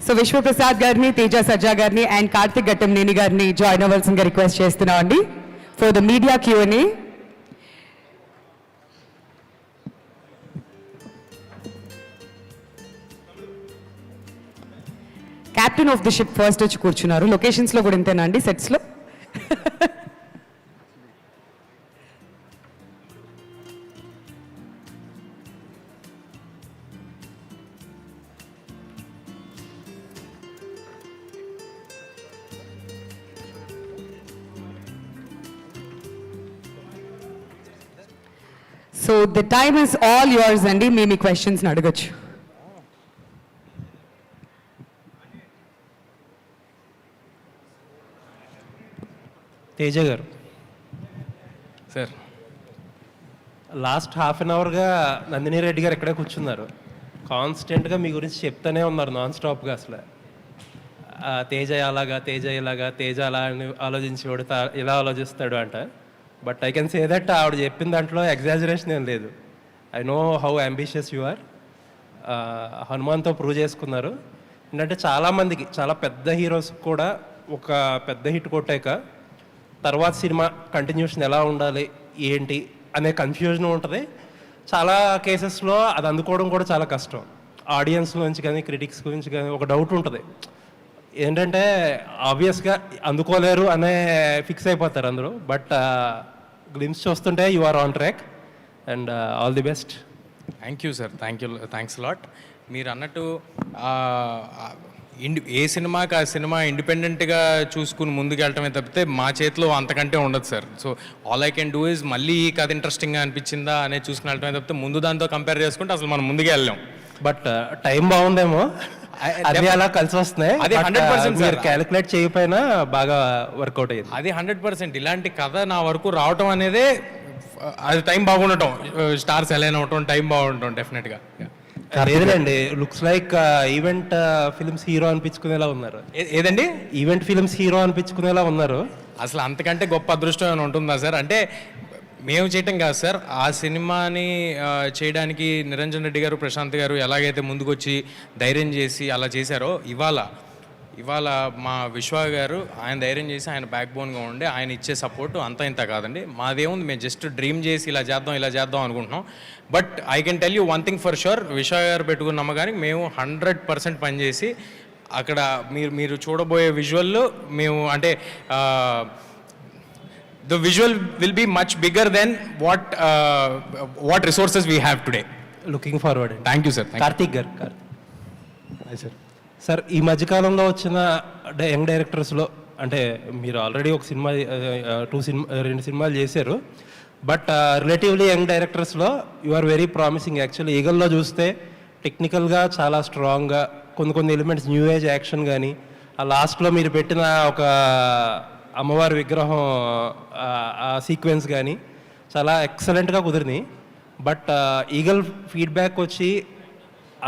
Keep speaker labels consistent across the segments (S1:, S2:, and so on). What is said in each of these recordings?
S1: So Vishwaprasad గారిని, తేజ సజ్జా గారిని and Karthik Ghattamaneni గారిని జాయిన్ అవ్వాల్సిందిగా రిక్వెస్ట్ చేస్తున్నాం అండి for the media Q&A. Captain of the ship first వచ్చి కూర్చున్నారు. లొకేషన్స్లో కూడా ఇంతేనా అండి, సెట్స్లో? So the time is all yours అండి. మీ క్వశ్చన్స్ని అడగచ్చు.
S2: తేజ గారు
S3: సార్,
S2: లాస్ట్ హాఫ్ అన్ అవర్గా నందిని రెడ్డి గారు ఎక్కడే కూర్చున్నారు. కాన్స్టెంట్గా మీ గురించి చెప్తూనే ఉన్నారు నాన్ స్టాప్గా. అసలు తేజ అలాగా, తేజ ఇలాగా, తేజ అలా అని ఆలోచించేవాడు, ఇలా ఆలోచిస్తాడు అంట. But I can say that ఆవిడ చెప్పిన దాంట్లో ఎగ్జాజరేషన్ ఏం లేదు. I know how ambitious you are. హనుమాన్తో ప్రూవ్ చేసుకున్నారు. ఏంటంటే చాలామందికి, చాలా పెద్ద హీరోస్ కూడా ఒక పెద్ద హిట్ కొట్టాక తర్వాత సినిమా కంటిన్యూషన్ ఎలా ఉండాలి ఏంటి అనే కన్ఫ్యూజన్ ఉంటుంది. చాలా కేసెస్లో అది అందుకోవడం కూడా చాలా కష్టం. ఆడియన్స్ నుంచి కానీ, క్రిటిక్స్ గురించి కానీ ఒక డౌట్ ఉంటుంది. ఏంటంటే ఆబ్వియస్గా అందుకోలేరు అనే ఫిక్స్ అయిపోతారు అందరూ. బట్ గ్లిమ్స్ చూస్తుంటే you are on track and all the best.
S3: Thank you sir, thanks lot. మీరు అన్నట్టు ఏ సినిమాకి ఆ సినిమా ఇండిపెండెంట్గా చూసుకుని ముందుకు వెళ్ళటమే తప్పితే మా చేతిలో అంతకంటే ఉండదు sir. So all I can do is మళ్ళీ ఈ కథ ఇంట్రెస్టింగ్గా అనిపించిందా అనేది చూసుకుని వెళ్ళటమే తప్పితే ముందు దాంతో కంపేర్ చేసుకుంటే అసలు మనం ముందుకే వెళ్ళాం.
S2: బట్ టైం బాగుందేమో, అది అలా కలిసి వస్తున్నాయి.
S3: అది 100%
S2: క్యాలిక్యులేట్ చేయకపోయినా బాగా వర్కౌట్ అయ్యింది.
S3: అది 100%. ఇలాంటి కథ నా వరకు రావటం అనేదే అది టైం బాగుండటం, స్టార్స్ ఎలా అవటం, టైం బాగుండటం డెఫినెట్గా.
S2: లేదండి, looks like event films hero అనిపించుకునేలా ఉన్నారు.
S3: ఏదండి?
S2: ఈవెంట్ ఫిల్మ్స్ హీరో అనిపించుకునేలా ఉన్నారు.
S3: అసలు అంతకంటే గొప్ప అదృష్టం ఏమైనా ఉంటుందా సార్? అంటే మేము చేయటం కాదు సార్, ఆ సినిమాని చేయడానికి నిరంజన్ రెడ్డి గారు, ప్రశాంత్ గారు ఎలాగైతే ముందుకొచ్చి ధైర్యం చేసి అలా చేశారో, ఇవాళ మా విశ్వ గారు ఆయన ధైర్యం చేసి, ఆయన బ్యాక్ బోన్గా ఉండి ఆయన ఇచ్చే సపోర్ట్ అంతా ఇంత కాదండి. మాదేముంది, మేము జస్ట్ డ్రీమ్ చేసి ఇలా చేద్దాం అనుకుంటున్నాం. But I can tell you one thing for sure, విశ్వ గారు పెట్టుకున్న నమ్మకానికి మేము 100% పనిచేసి అక్కడ మీరు చూడబోయే విజువల్లో మేము అంటే the visual will be much bigger than what resources we have today.
S2: Looking forward.
S3: Thank you sir.
S2: Karthik గారు. సార్, ఈ మధ్యకాలంలో వచ్చిన యంగ్ డైరెక్టర్స్లో, అంటే మీరు ఆల్రెడీ ఒక సినిమా, 2 సినిమాలు చేశారు. బట్ రిలేటివ్లీ యంగ్ డైరెక్టర్స్లో you are very promising. Actually ఈగల్లో చూస్తే టెక్నికల్గా చాలా స్ట్రాంగ్గా కొన్ని ఎలిమెంట్స్, న్యూ ఏజ్ యాక్షన్ కానీ, ఆ లాస్ట్లో మీరు పెట్టిన ఒక అమ్మవారి విగ్రహం ఆ సీక్వెన్స్ కానీ చాలా ఎక్సలెంట్గా కుదిరింది. బట్ ఈగల్ ఫీడ్బ్యాక్ వచ్చి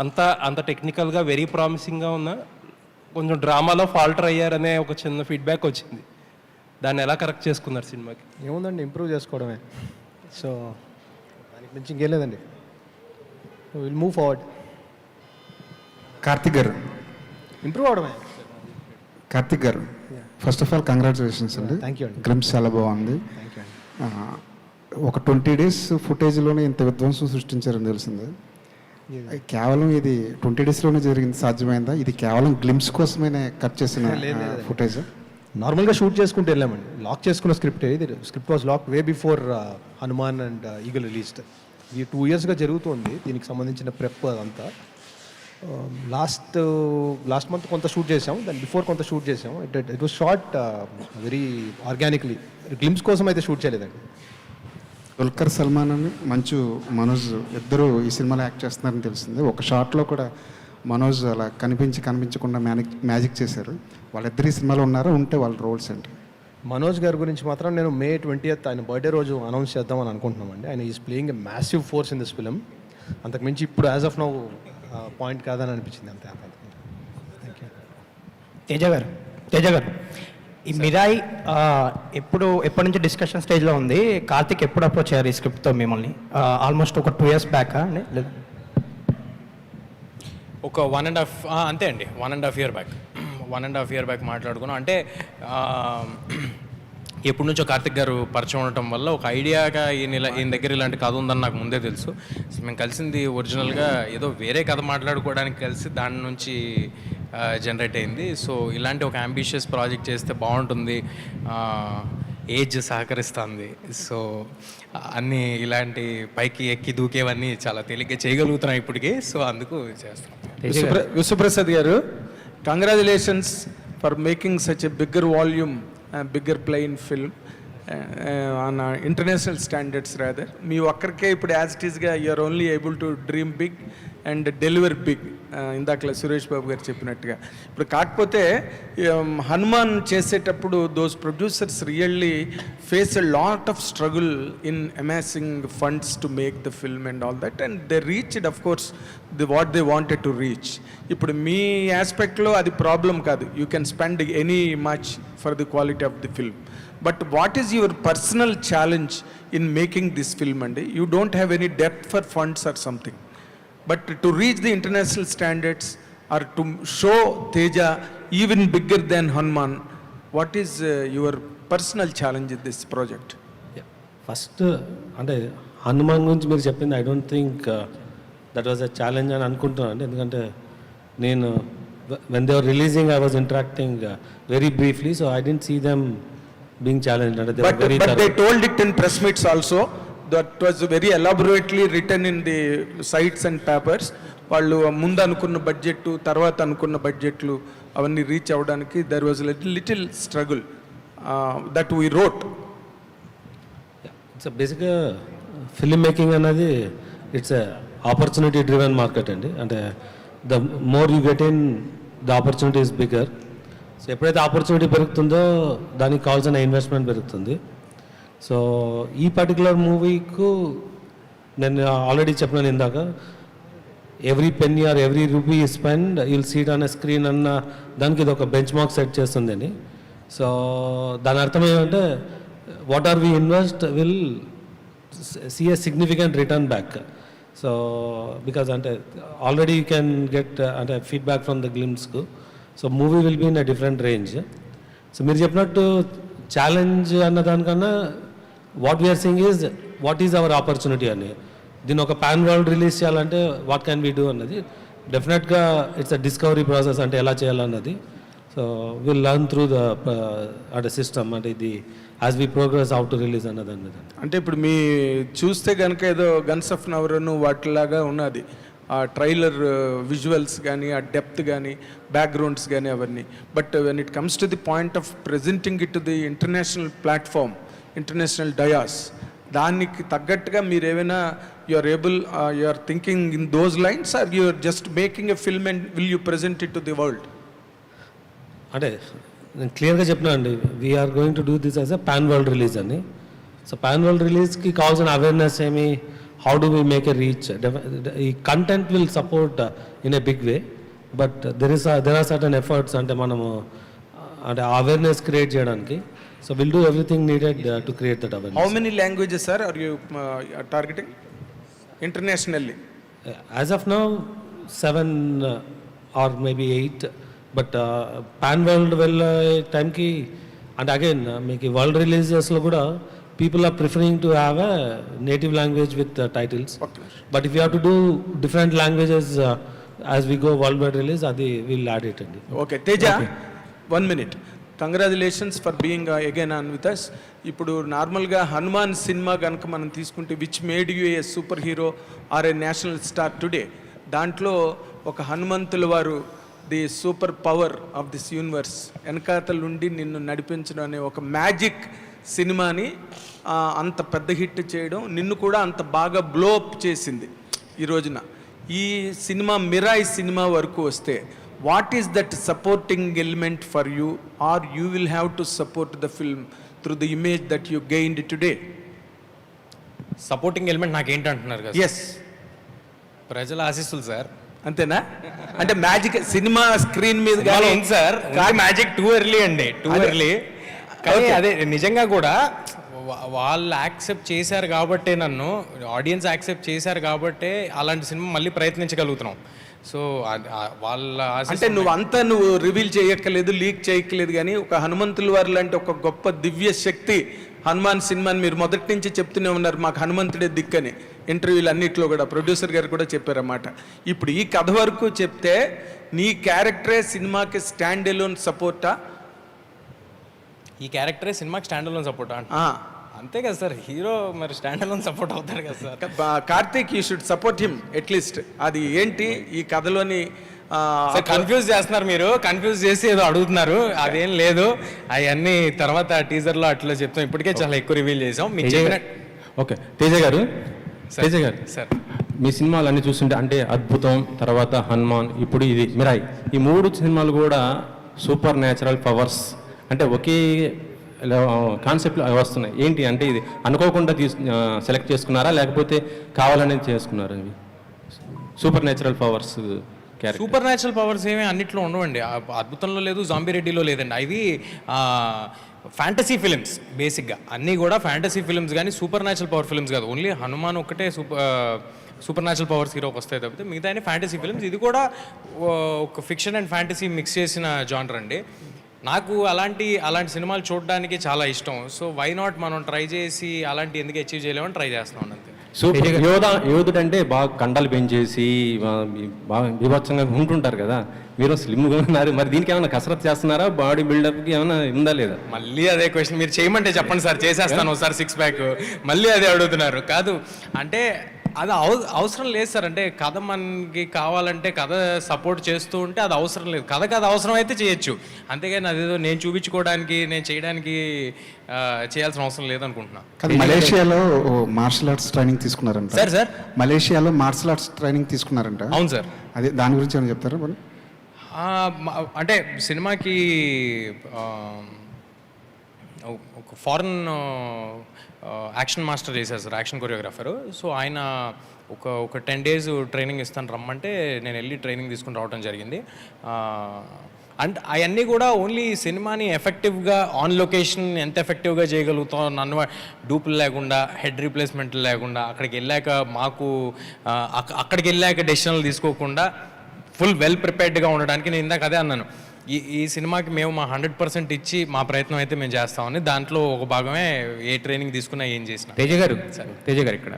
S2: అంత టెక్నికల్గా వెరీ ప్రామిసింగ్గా ఉన్న, కొంచెం డ్రామాలో ఫాల్టర్ అయ్యారనే ఒక చిన్న ఫీడ్బ్యాక్ వచ్చింది. దాన్ని ఎలా కరెక్ట్ చేసుకున్నారు సినిమాకి?
S4: ఏముందండి, ఇంప్రూవ్ చేసుకోవడమే. సో దానికి మించి ఇంకేం లేదండి. Will move forward.
S5: కార్తిక్ గారు,
S4: ఇంప్రూవ్ అవడమే.
S5: కార్తిక్ గారు, ఫస్ట్ ఆఫ్ ఆల్ కంగ్రాచులేషన్స్ అండి.
S4: థ్యాంక్ యూ అండి.
S5: గ్లిమ్స్ చాలా బాగుంది.
S4: థ్యాంక్ యూ అండి.
S5: ఒక 20 days ఫుటేజ్లోనే ఇంత విధ్వంసం సృష్టించారని తెలిసింది. కేవలం ఇది 20 daysలోనే జరిగింది, సాధ్యమైందా? ఇది కేవలం గ్లిమ్స్ కోసమే కట్ చేసిన ఫుటేజ్?
S4: నార్మల్గా షూట్ చేసుకుంటూ వెళ్ళామండి. లాక్ చేసుకున్న స్క్రిప్ట్ ఇది. Script was lock way before Hanuman and Eagle released. ఇది 2 yearsగా జరుగుతుంది. దీనికి సంబంధించిన ప్రెప్ అదంతా. లాస్ట్ మంత్ కొంత షూట్ చేసాము, దాని బిఫోర్ కొంత షూట్ చేసాము. It was short very organically. Glimpse కోసం అయితే షూట్ చేయలేదండి.
S5: దుల్కర్ సల్మాన్ అని మంచు మనోజ్ ఇద్దరు ఈ సినిమాలో యాక్ట్ చేస్తున్నారని తెలిసింది. ఒక షాట్లో కూడా మనోజ్ అలా కనిపించకుండా మ్యాజిక్ చేశారు. వాళ్ళిద్దరు ఈ సినిమాలో ఉన్నారా? ఉంటే వాళ్ళ రోల్స్ ఏంటి?
S4: మనోజ్ గారి గురించి మాత్రం నేను May 20th ఆయన బర్త్డే రోజు అనౌన్స్ చేద్దామని అనుకుంటున్నామండి. ఆయన is playing a massive force in this film. అంతకుమించి ఇప్పుడు యాజ్ ఆఫ్ నౌ పాయింట్ కాదని అనిపించింది అంతే. Thank you.
S6: తేజ గారు, ఈ మిరాయి ఎప్పటి నుంచి డిస్కషన్ స్టేజ్లో ఉంది? కార్తిక్ ఎప్పుడు అప్రోచ్ అయ్యారు ఈ స్క్రిప్ట్తో మిమ్మల్ని? ఆల్మోస్ట్ ఒక 2 years బ్యాక్ అండి?
S3: ఒక 1.5 అంతే అండి, 1.5 year బ్యాక్ 1.5 year బ్యాక్ మాట్లాడుకున్నాం. అంటే ఎప్పటి నుంచో కార్తిక్ గారు పరిచయం ఉండటం వల్ల ఒక ఐడియాగా ఈయన దగ్గర ఇలాంటి కథ ఉందని నాకు ముందే తెలుసు. అసలు మేము కలిసింది ఒరిజినల్గా ఏదో వేరే కథ మాట్లాడుకోవడానికి కలిసి దాని నుంచి జనరేట్ అయింది. సో ఇలాంటి ఒక అంబిషియస్ ప్రాజెక్ట్ చేస్తే బాగుంటుంది, ఏజ్ సహకరిస్తుంది. సో అన్నీ ఇలాంటి పైకి ఎక్కి దూకేవన్నీ చాలా తేలిగ్గా చేయగలుగుతున్నాం ఇప్పటికీ. సో అందుకు చేస్తాం.
S7: విశ్వప్రసాద్ గారు, congratulations for making such a bigger volume, bigger plain film on international standards rather. మీ ఒక్కరికే ఇప్పుడు యాజ్ ఇట్ ఈస్గా you are only able to dream big and deliver big, ఇందాకలా సురేష్ బాబు గారు చెప్పినట్టుగా. ఇప్పుడు కాకపోతే హనుమాన్ చేసేటప్పుడు those producers really face a lot of struggle in amassing funds to make the film and all that, and they reached of course what they wanted to reach. ఇప్పుడు మీ ఆస్పెక్ట్లో అది ప్రాబ్లం కాదు, you can spend any much for the quality of the film. But what is your personal challenge in making this film అండి? You don't have any depth for funds or something, but to reach the international standards or to show Teja even bigger than Hanuman, what is your personal challenge in this project?
S8: First అంటే హనుమాన్ గురించి మీరు చెప్పింది I don't think that was a challenge అని అనుకుంటున్నాను అండి. ఎందుకంటే నేను when they are releasing I was interacting very briefly, so I didn't see them being challenge. అంటే
S7: But they told it in press meets also. That was very elaborately written in the sites and papers. వాళ్ళు ముందు అనుకున్న budget తర్వాత అనుకున్న బడ్జెట్లు అవన్నీ reach అవ్వడానికి there was little struggle that we wrote.
S8: It's బేసిక్గా ఫిల్మ్ మేకింగ్ అనేది ఇట్స్ ఆపర్చునిటీ డ్రివెన్ మార్కెట్ అండి. అంటే the more you get in the opportunity is bigger. So ఎప్పుడైతే ఆపర్చునిటీ పెరుగుతుందో దానికి కావాల్సిన ఇన్వెస్ట్మెంట్ పెరుగుతుంది. సో ఈ పర్టికులర్ మూవీకు నేను ఆల్రెడీ చెప్పినాను ఇందాక, every penny or every rupee spend you'll seat on a screen అన్న దానికి ఇది ఒక బెంచ్ మార్క్ సెట్ చేస్తుందని. సో దాని అర్థం ఏమంటే what are we invest will see a significant return back. So because అంటే ఆల్రెడీ యూ కెన్ గెట్ అంటే ఫీడ్బ్యాక్ ఫ్రమ్ ద గ్లిమ్స్కు. So movie will be in a different range. So మీరు చెప్పినట్టు challenge అన్న దానికన్నా what we are saying is what is hour opportunity అని. దీన్ని ఒక పాన్ వరల్డ్ రిలీజ్ చేయాలంటే వాట్ క్యాన్ వీ డూ అన్నది డెఫినెట్గా ఇట్స్ అ డిస్కవరీ ప్రాసెస్, అంటే ఎలా చేయాలన్నది. So will learn through the అంటే సిస్టమ్, అంటే ఇది as we progress how to release అన్నది.
S7: అంటే ఇప్పుడు మీ చూస్తే కనుక ఏదో గన్స్ ఆఫ్ నవరను వాటిలాగా ఉన్నది, ఆ ట్రైలర్ విజువల్స్ కానీ ఆ డెప్త్ కానీ బ్యాక్గ్రౌండ్స్ కానీ అవన్నీ. But when it comes to the point of presenting it to the international platform, international dais, దానికి తగ్గట్టుగా మీరు ఏమైనా you are able, you are thinking in those lines, or you are just making a film and will you present it to the world?
S8: అంటే నేను క్లియర్గా చెప్పినా అండి, we're going to do this as a pan world release అని. So pan world రిలీజ్కి కావాల్సిన awareness ఏమి, how do we make a reach? The content will support in a big way, but there are certain efforts అంటే మనము అంటే awareness create చేయడానికి. So will do everything needed to create that awareness.
S7: How many languages are you targeting internationally?
S8: As of now 7 or maybe 8, but pan world వెళ్ళే టైంకి అంటే again మీకు world రిలీజెస్లో కూడా people are preferring to have a native language with titles.
S7: Okay.
S8: But if you have to do different languages as we go worldwide release, adi we'll add it.
S7: Okay, Teja, 1 minute. Congratulations for being again on with us. ఇప్పుడు నార్మల్గా Hanuman cinema కనుక మనం తీసుకుంటే which made you A super hero or A national star today, దాంట్లో ఒక హనుమంతుల వారు the super power of this universe వెనకాతల నుండి నిన్ను నడిపించడం అనే ఒక మ్యాజిక్ సినిమాని అంత పెద్ద హిట్ చేయడం, నిన్ను కూడా అంత బాగా బ్లో అప్ చేసింది ఈ రోజున. ఈ సినిమా మిరాయి సినిమా వరకు వస్తే what is that supporting element for you, or you will have to support the film through the image that you gained today?
S3: Supporting element నాకేంటంటున్నారు కదా?
S7: ఎస్,
S3: ప్రజల ఆశీస్సులు సార్.
S7: అంతేనా? అంటే మ్యాజిక్ సినిమా స్క్రీన్ మీద
S3: ఉంది సార్, మ్యాజిక్ టూ ఎర్లీ అండి, too early. కానీ అదే నిజంగా కూడా వాళ్ళు యాక్సెప్ట్ చేశారు కాబట్టే, నన్ను ఆడియన్స్ యాక్సెప్ట్ చేశారు కాబట్టే అలాంటి సినిమా మళ్ళీ ప్రయత్నించగలుగుతున్నాం. సో వాళ్ళ
S7: అంటే నువ్వు రివీల్ చేయక్కర్లేదు, లీక్ చేయక్కర్లేదు, కానీ ఒక హనుమంతుల వారి లాంటి ఒక గొప్ప దివ్య శక్తి హనుమాన్ సినిమాని మీరు మొదటి నుంచి చెప్తూనే ఉన్నారు, మాకు హనుమంతుడే దిక్కని. ఇంటర్వ్యూలు అన్నింటిలో కూడా ప్రొడ్యూసర్ గారు కూడా చెప్పారన్నమాట. ఇప్పుడు ఈ కథ వరకు చెప్తే నీ క్యారెక్టరే సినిమాకి స్టాండ్ ఎలోన్ సపోర్టా?
S3: ఈ క్యారెక్టరే సినిమాకి స్టాండ్ అలోన్ సపోర్ట్ అంతే కదా సార్, హీరో మరి స్టాండ్ అలోన్ సపోర్ట్ అవుతాడు కదా sir.
S7: Karthik, you should support him at least. అది ఏంటి ఈ కథలోని
S3: కన్ఫ్యూజ్ చేస్తున్నారు మీరు, కన్ఫ్యూజ్ చేసి ఏదో అడుగుతున్నారు, అదేం లేదు. అవన్నీ తర్వాత టీజర్లో అట్లా చెప్తాం, ఇప్పటికే చాలా ఎక్కువ రివీల్ చేసాం మీకు చెప్పినట్టు.
S8: ఓకే తేజ గారు, తేజ గారు
S3: సార్
S8: మీ సినిమాలు అన్ని చూస్తుంటే అంటే అద్భుతం, తర్వాత హనుమాన్, ఇప్పుడు ఇది మిరాయి, ఈ 3 సినిమాలు కూడా సూపర్ న్యాచురల్ పవర్స్ అంటే ఒకే కాన్సెప్ట్లో వస్తున్నాయి. ఏంటి అంటే ఇది అనుకోకుండా సెలెక్ట్ చేసుకున్నారా లేకపోతే కావాలనే చేసుకున్నారా? ఇవి super natural powers character.
S3: Super natural powers ఏమీ అన్నిట్లో ఉండవండి. అద్భుతంలో లేదు, జాంబీ రెడ్డిలో లేదండి. అవి ఫ్యాంటసీ ఫిలిమ్స్ బేసిక్గా, అన్నీ కూడా ఫ్యాంటసీ ఫిలిమ్స్ కానీ సూపర్ న్యాచురల్ పవర్ ఫిలిమ్స్ కాదు. ఓన్లీ హనుమాన్ ఒక్కటే సూపర్ న్యాచురల్ పవర్స్ హీరోకి వస్తాయి తప్పితే మిగతా అన్ని ఫ్యాంటసీ ఫిలిమ్స్. ఇది కూడా ఒక ఫిక్షన్ అండ్ ఫ్యాంటసీ మిక్స్ చేసిన జానర్ అండి. నాకు అలాంటి సినిమాలు చూడడానికి చాలా ఇష్టం. సో వై నాట్ మనం ట్రై చేసి అలాంటి ఎందుకు అచీవ్ చేయలేమని ట్రై చేస్తున్నాం అంతే.
S8: సూపర్ యోధుడు అంటే బాగా కండలు పెంచేసి బాగా విభత్సంగా ఉంటుంటారు కదా, మీరు స్లిమ్గా ఉన్నారు, మరి దీనికి ఏమైనా కసరత్ చేస్తున్నారా? బాడీ బిల్డప్కి ఏమైనా ఉందా లేదా?
S3: మళ్ళీ అదే క్వశ్చన్ మీరు చేయమంటే చెప్పండి సార్, చేసేస్తాను సార్ 6 ప్యాక్. మళ్ళీ అదే అడుగుతున్నారు. కాదు అంటే అది అవసరం లేదు సార్. అంటే కథ మనకి కావాలంటే కథ సపోర్ట్ చేస్తూ ఉంటే అది అవసరం లేదు. కథకి అది అవసరం అయితే చేయొచ్చు, అంతేగాని అదేదో నేను చూపించుకోవడానికి నేను చేయడానికి చేయాల్సిన అవసరం లేదనుకుంటున్నా.
S5: మలేషియాలో మార్షల్ ఆర్ట్స్ ట్రైనింగ్ తీసుకున్నారంట
S3: సార్
S5: మలేషియాలో మార్షల్ ఆర్ట్స్ ట్రైనింగ్ తీసుకున్నారంట.
S3: అవును సార్.
S5: అదే దాని గురించి ఏమైనా చెప్తారా మరి?
S3: అంటే సినిమాకి ఒక ఫారెన్ యాక్షన్ మాస్టర్ చేశారు సార్, యాక్షన్ కొరియోగ్రాఫరు. సో ఆయన ఒక 10 days ట్రైనింగ్ ఇస్తాను రమ్మంటే నేను వెళ్ళి ట్రైనింగ్ తీసుకుని రావడం జరిగింది. అండ్ అవన్నీ కూడా ఓన్లీ సినిమాని ఎఫెక్టివ్గా ఆన్ లొకేషన్ ఎంత ఎఫెక్టివ్గా చేయగలుగుతాం, నన్ను డూపులు లేకుండా, హెడ్ రీప్లేస్మెంట్ లేకుండా, అక్కడికి వెళ్ళాక డెసిషన్లు తీసుకోకుండా ఫుల్ వెల్ ప్రిపేర్డ్గా ఉండడానికి నేను ఇందాక అదే అన్నాను. ఈ సినిమాకి మేము మా 100% ఇచ్చి మా ప్రయత్నం అయితే మేము చేస్తామని, దాంట్లో ఒక భాగమే ఏ ట్రైనింగ్ తీసుకున్నా ఏం చేసినా.
S6: తేజ గారు ఇక్కడ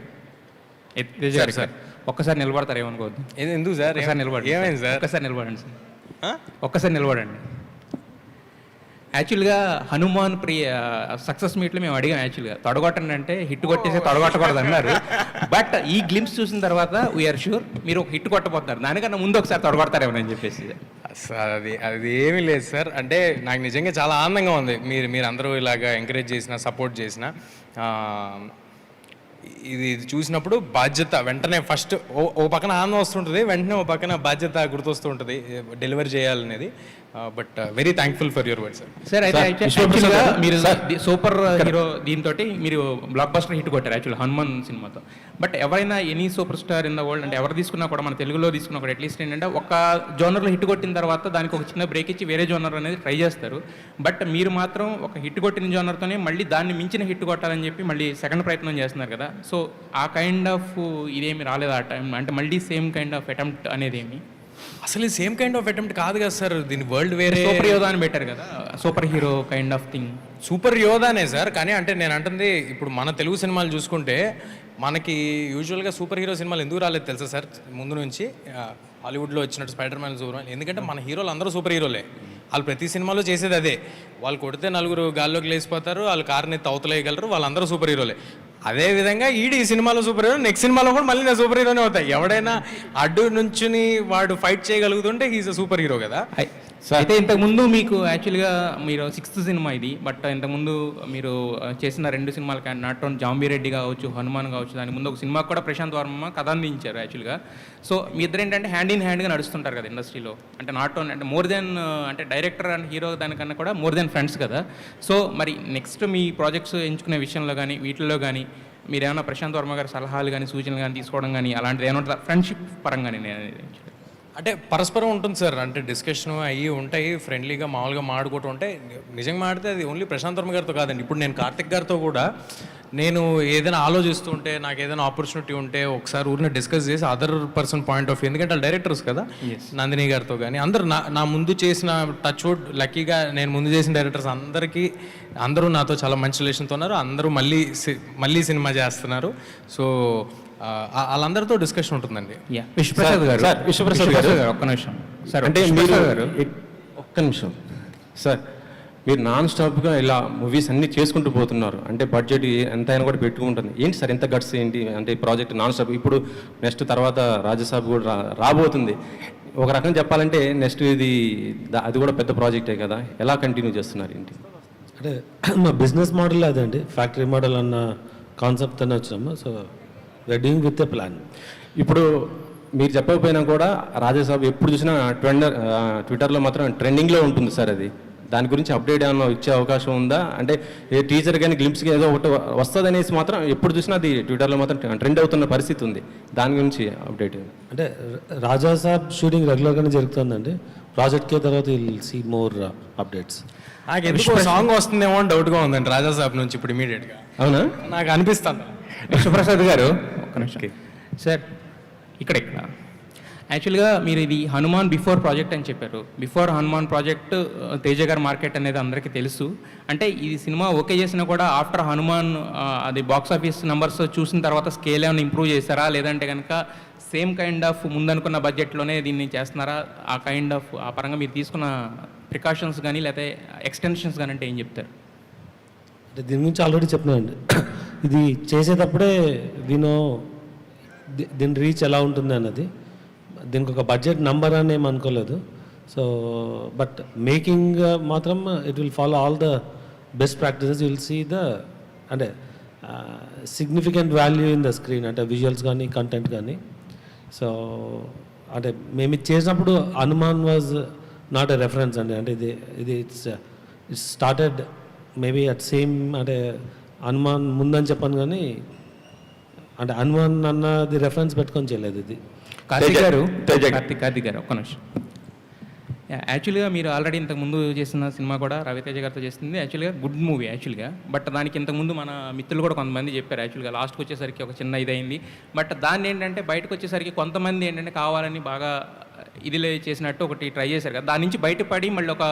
S6: తేజ గారు సార్ ఒక్కసారి నిలబడతారు, ఏమనుకోవద్దు.
S3: ఎందుకు సార్? ఏమైంది సార్?
S6: ఒక్కసారి నిలబడండి సార్, ఒక్కసారి నిలబడండి. యాక్చువల్గా హనుమాన్ సక్సెస్ మీట్లో మేము అడిగాం, యాక్చువల్గా తొడగొట్టండి అంటే హిట్ కొట్టేసి తొడగొట్టకూడదు అన్నారు. బట్ ఈ గ్లిమ్స్ చూసిన తర్వాత వీఆర్ షూర్ మీరు ఒక హిట్ కొట్టబోతున్నారు, దానికన్నా ముందు ఒకసారి తొడగొడతారేమని చెప్పేసి.
S3: సార్ అది ఏమీ లేదు సార్. అంటే నాకు నిజంగా చాలా ఆనందంగా ఉంది మీరు అందరూ ఇలాగా ఎంకరేజ్ చేసిన, సపోర్ట్ చేసిన. ఇది చూసినప్పుడు బాధ్యత వెంటనే ఫస్ట్ ఓ పక్కన ఆనందం వస్తుంటుంది, వెంటనే ఓ పక్కన బాధ్యత గుర్తొస్తూ ఉంటుంది డెలివరీ చేయాలనేది. But very thankful for your word sir.
S6: Sir అయితే యాక్చువల్గా మీరు సూపర్ హీరో దీంతో మీరు బ్లాక్ బస్టర్ హిట్ కొట్టారు యాక్చువల్ హనుమాన్ సినిమాతో. బట్ ఎవరైనా any super star in the world అంటే ఎవరు తీసుకున్నా కూడా, మన తెలుగులో తీసుకున్నా కూడా అట్లీస్ట్ ఏంటంటే ఒక జోనర్లో హిట్ కొట్టిన తర్వాత దానికి ఒక చిన్న బ్రేక్ ఇచ్చి వేరే జోనర్ అనేది ట్రై చేస్తారు. బట్ మీరు మాత్రం ఒక హిట్ కొట్టిన జోనర్తోనే మళ్ళీ దాన్ని మించిన హిట్ కొట్టాలని చెప్పి మళ్ళీ సెకండ్ ప్రయత్నం చేస్తున్నారు కదా. సో ఆ కైండ్ ఆఫ్ ఇదేమి రాలేదు ఆ టైం, అంటే మళ్ళీ సేమ్ కైండ్ ఆఫ్ అటెంప్ట్ అనేది ఏమి?
S3: అసలు సేమ్ కైండ్ ఆఫ్ అటెంప్ట్ కాదు కదా సార్, దీని వరల్డ్ వేరే.
S6: సూపర్ యోధా అని పెట్టారు కదా, super hero kind of thing.
S3: Super యోధానే సార్, కానీ అంటే నేను అంటుంది ఇప్పుడు మన తెలుగు సినిమాలు చూసుకుంటే మనకి యూజువల్గా సూపర్ హీరో సినిమాలు ఎందుకు రాలేదు తెలుసా సార్? ముందు నుంచి హాలీవుడ్లో వచ్చినట్టు స్పైడర్ మ్యాన్, సూపర్, ఎందుకంటే మన హీరోలు అందరూ సూపర్ హీరోలే. వాళ్ళు ప్రతి సినిమాలో చేసేది అదే, వాళ్ళు కొడితే 4 గాల్లోకి లేచిపోతారు, వాళ్ళు కారుని తవతలేయగలరు, వాళ్ళందరూ సూపర్ హీరోలే. అదేవిధంగా ఈ సినిమాలో సూపర్ హీరో, నెక్స్ట్ సినిమాలో కూడా మళ్ళీ నేను సూపర్ హీరోనే అవుతాయి. ఎవడైనా అడ్డు నుంచుని వాడు ఫైట్ చేయగలుగుతుంటే హీఈస్ అ సూపర్ హీరో కదా.
S6: అయితే ఇంతకుముందు మీకు యాక్చువల్గా మీరు 6th సినిమా ఇది, బట్ ఇంతకుముందు మీరు చేసిన 2 సినిమాలకి నాట్ ఓన్ జాంబీ రెడ్డి కావచ్చు, హనుమాన్ కావచ్చు, దాని ముందు ఒక సినిమాకి కూడా ప్రశాంత్ వర్మ కథ అందించారు యాక్చువల్గా. సో మీ ఇద్దరు ఏంటంటే హ్యాండ్ ఇన్ హ్యాండ్గా నడుస్తుంటారు కదా ఇండస్ట్రీలో, అంటే నాట్ ఓన్ అంటే మోర్ దెన్ అంటే డైరెక్టర్ అండ్ హీరో దానికన్నా కూడా మోర్ దెన్ ఫ్రెండ్స్ కదా. సో మరి నెక్స్ట్ మీ ప్రాజెక్ట్స్ ఎంచుకునే విషయంలో కానీ వీటిల్లో కానీ మీరు ఏమైనా ప్రశాంత్ వర్మ గారి సలహాలు కానీ సూచనలు కానీ తీసుకోవడం కానీ అలాంటిది ఏమైనా ఫ్రెండ్షిప్ పరంగానే నేను
S3: అంటే పరస్పరం ఉంటుంది సార్, అంటే డిస్కషన్ అయ్యి ఉంటాయి, ఫ్రెండ్లీగా మామూలుగా మాడుకుంటూ ఉంటాయి. నిజంగా మాడితే అది ఓన్లీ ప్రశాంత్ వర్మ గారితో కాదండి, ఇప్పుడు నేను కార్తిక్ గారితో కూడా నేను ఏదైనా ఆలోచిస్తూ ఉంటే నాకు ఏదైనా ఆపర్చునిటీ ఉంటే ఒకసారి ఊరిని డిస్కస్ చేసి other person point of view, ఎందుకంటే వాళ్ళు డైరెక్టర్స్ కదా, నందిని గారితో కానీ అందరు నా ముందు చేసిన టచ్ వుడ్ లక్కీగా నేను ముందు చేసిన డైరెక్టర్స్ అందరూ నాతో చాలా మంచి రిలేషన్తో ఉన్నారు. అందరూ మళ్ళీ సినిమా చేస్తున్నారు. సో వాళ్ళందరితో డిస్కషన్ ఉంటుందండి.
S6: విశ్వప్రసాద్ గారు,
S8: విశ్వప్రసాద్ గారు
S6: ఒక్క నిమిషం సార్.
S8: అంటే మీరు ఒక్క నిమిషం సార్, మీరు నాన్ స్టాప్గా ఇలా మూవీస్ అన్నీ చేసుకుంటూ పోతున్నారు, అంటే బడ్జెట్ ఎంతైనా కూడా పెట్టుకుంటుంది. ఏంటి సార్ ఇంత గట్స్ ఏంటి? అంటే ప్రాజెక్ట్ నాన్ స్టాప్, ఇప్పుడు నెక్స్ట్ తర్వాత రాజ్యసభ కూడా రాబోతుంది. ఒక రకంగా చెప్పాలంటే నెక్స్ట్ అది కూడా పెద్ద ప్రాజెక్టే కదా, ఎలా కంటిన్యూ చేస్తున్నారు ఏంటి? అంటే మా బిజినెస్ మోడల్ అదండి, ఫ్యాక్టరీ మోడల్ అన్న కాన్సెప్ట్తోనే వచ్చాము. So we're doing with a plan. ఇప్పుడు మీరు చెప్పకపోయినా కూడా రాజ్యసభ ఎప్పుడు చూసినా ట్విట్టర్లో మాత్రం ట్రెండింగ్లో ఉంటుంది సార్. అది దాని గురించి అప్డేట్ ఏమైనా ఇచ్చే అవకాశం ఉందా? అంటే ఏ టీజర్ కానీ గ్లింప్స్కి ఏదో ఒకటి వస్తుంది అనేసి మాత్రం ఎప్పుడు చూసినా అది ట్విట్టర్లో మాత్రం ట్రెండ్ అవుతున్న పరిస్థితి ఉంది. దాని గురించి అప్డేట్ అంటే రాజాసాబ్ షూటింగ్ రెగ్యులర్గానే జరుగుతుందండి. ప్రాజెక్ట్కే తర్వాత విల్ సీ మోర్ అప్డేట్స్.
S3: నాకు ఎందుకు సాంగ్ వస్తుందేమో అని డౌట్గా ఉందండి రాజాసాబ్ నుంచి ఇప్పుడు ఇమీడియట్గా.
S8: అవునా?
S3: నాకు అనిపిస్తుంది.
S6: విశ్వప్రసాద్ గారు ఒక్క నిమిషం సార్. ఇక్కడ యాక్చువల్గా మీరు ఇది హనుమాన్ బిఫోర్ ప్రాజెక్ట్ అని చెప్పారు. బిఫోర్ హనుమాన్ ప్రాజెక్ట్ తేజ గారి మార్కెట్ అనేది అందరికీ తెలుసు. అంటే ఈ సినిమా ఓకే చేసినా కూడా ఆఫ్టర్ హనుమాన్ అది బాక్స్ ఆఫీస్ నెంబర్స్ చూసిన తర్వాత స్కేల్ ఏమైనా ఇంప్రూవ్ చేస్తారా, లేదంటే కనుక సేమ్ కైండ్ ఆఫ్ ముందనుకున్న బడ్జెట్లోనే దీన్ని చేస్తున్నారా? ఆ కైండ్ ఆఫ్ ఆ పరంగా మీరు తీసుకున్న ప్రికాషన్స్ కానీ లేకపోతే ఎక్స్టెన్షన్స్ కానీ అంటే ఏం చెప్తారు?
S8: అంటే దీని గురించి ఆల్రెడీ చెప్పినానండి. ఇది చేసేటప్పుడే దీని రీచ్ ఎలా ఉంటుంది అన్నది, దీనికి ఒక బడ్జెట్ నంబర్ అని ఏం అనుకోలేదు. సో బట్ మేకింగ్ మాత్రం it will follow all the best practices. Will see అంటే significant value in the screen, అంటే విజువల్స్ కానీ కంటెంట్ కానీ. సో అంటే మేము ఇది చేసినప్పుడు Hanuman was not a reference అండి. అంటే ఇది it's started maybe at same, అంటే హనుమాన్ ముందని చెప్పాను కానీ అంటే హనుమాన్ అన్నది రెఫరెన్స్ పెట్టుకొని చేయలేదు ఇది.
S6: కార్తిక్ గారు ఒక్క నిమిషం. యాక్చువల్గా మీరు ఆల్రెడీ ఇంతకుముందు చేసిన సినిమా కూడా రవితేజ గారితో చేస్తుంది. యాక్చువల్గా గుడ్ మూవీ యాక్చువల్గా. బట్ దానికి ఇంతకుముందు మన మిత్రులు కూడా కొంతమంది చెప్పారు యాక్చువల్గా లాస్ట్కి వచ్చేసరికి ఒక చిన్న ఇదైంది. బట్ దాన్ని ఏంటంటే బయటకు వచ్చేసరికి కొంతమంది ఏంటంటే కావాలని బాగా ఇదిలే చేసినట్టు ఒకటి ట్రై చేశారు కదా, దాని నుంచి బయటపడి మళ్ళీ ఒక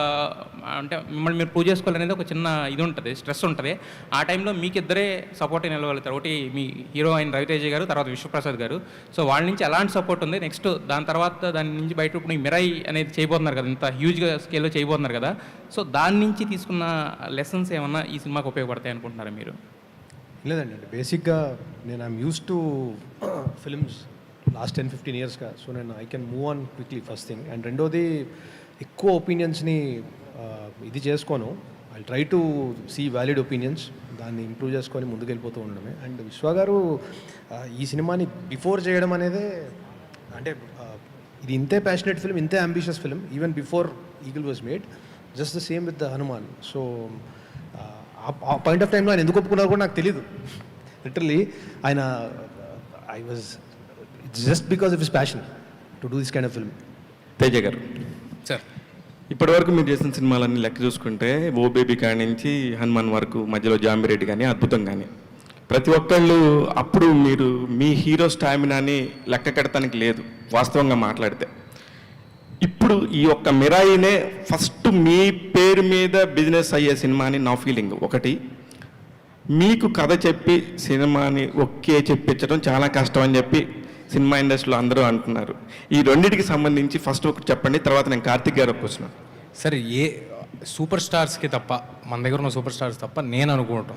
S6: అంటే మిమ్మల్ని మీరు ప్రూవ్ చేసుకోవాలనేది ఒక చిన్న ఇది ఉంటుంది, స్ట్రెస్ ఉంటుంది. ఆ టైంలో మీకు ఇద్దరే సపోర్ట్ నిలవగలుగుతారు. ఒకటి మీ హీరో అయిన రవితేజ గారు, తర్వాత విశ్వప్రసాద్ గారు. సో వాళ్ళ నుంచి ఎలాంటి సపోర్ట్ ఉంది? నెక్స్ట్ దాని తర్వాత దాని నుంచి బయట ఇప్పుడు మిరాయి అనేది చేయబోతున్నారు కదా, ఇంత హ్యూజ్గా స్కేల్లో చేయబోతున్నారు కదా. సో దాని నుంచి తీసుకున్న లెసన్స్ ఏమన్నా ఈ సినిమాకి ఉపయోగపడతాయి అనుకుంటున్నారా మీరు?
S4: లేదండి, అంటే బేసిక్గా నేను I'm used to films last 10-15 ఇయర్స్గా. సో నేను I can move on quickly, first thing. And రెండోది ఎక్కువ ఒపీనియన్స్ని ఇది చేసుకోను. I try to see valid opinions, దాన్ని ఇంప్రూవ్ చేసుకొని ముందుకు వెళ్ళిపోతూ ఉండడమే. అండ్ విశ్వ గారు ఈ సినిమాని బిఫోర్ చేయడం అనేది, అంటే ఇది ఇంతే ప్యాషనెట్ ఫిల్మ్, ఇంతే ambitious film even before eagle was made. Just the same with the Hanuman. So ఆ పాయింట్ ఆఫ్ టైంలో ఆయన ఎందుకు ఒప్పుకున్నారు కూడా నాకు తెలీదు. లిటరలీ ఆయన I was just because of his passion to do this kind of film.
S9: Teja గారు
S3: సార్,
S9: ఇప్పటివరకు మీరు చేసిన సినిమాలన్నీ లెక్క చూసుకుంటే ఓ బేబీ కాడి నుంచి హనుమాన్ వరకు, మధ్యలో జాంబిరెడ్డి కానీ అద్భుతం కానీ, ప్రతి ఒక్కళ్ళు అప్పుడు మీరు మీ హీరో స్టామినాని లెక్క కడతానికి లేదు వాస్తవంగా మాట్లాడితే. ఇప్పుడు ఈ ఒక్క మిరాయినే ఫస్ట్ మీ పేరు మీద బిజినెస్ అయ్యే సినిమా అని నా ఫీలింగ్. ఒకటి, మీకు కథ చెప్పి సినిమాని ఒకే చెప్పించడం చాలా కష్టం అని చెప్పి సినిమా ఇండస్ట్రీలో అందరూ అంటున్నారు. ఈ రెండింటికి సంబంధించి ఫస్ట్ ఒకటి చెప్పండి, తర్వాత నేను కార్తిక్ గారు క్వశ్చన్.
S3: సరే, ఏ సూపర్ స్టార్స్కి తప్ప, మన దగ్గర ఉన్న సూపర్ స్టార్స్ తప్ప నేను అనుకోవటం,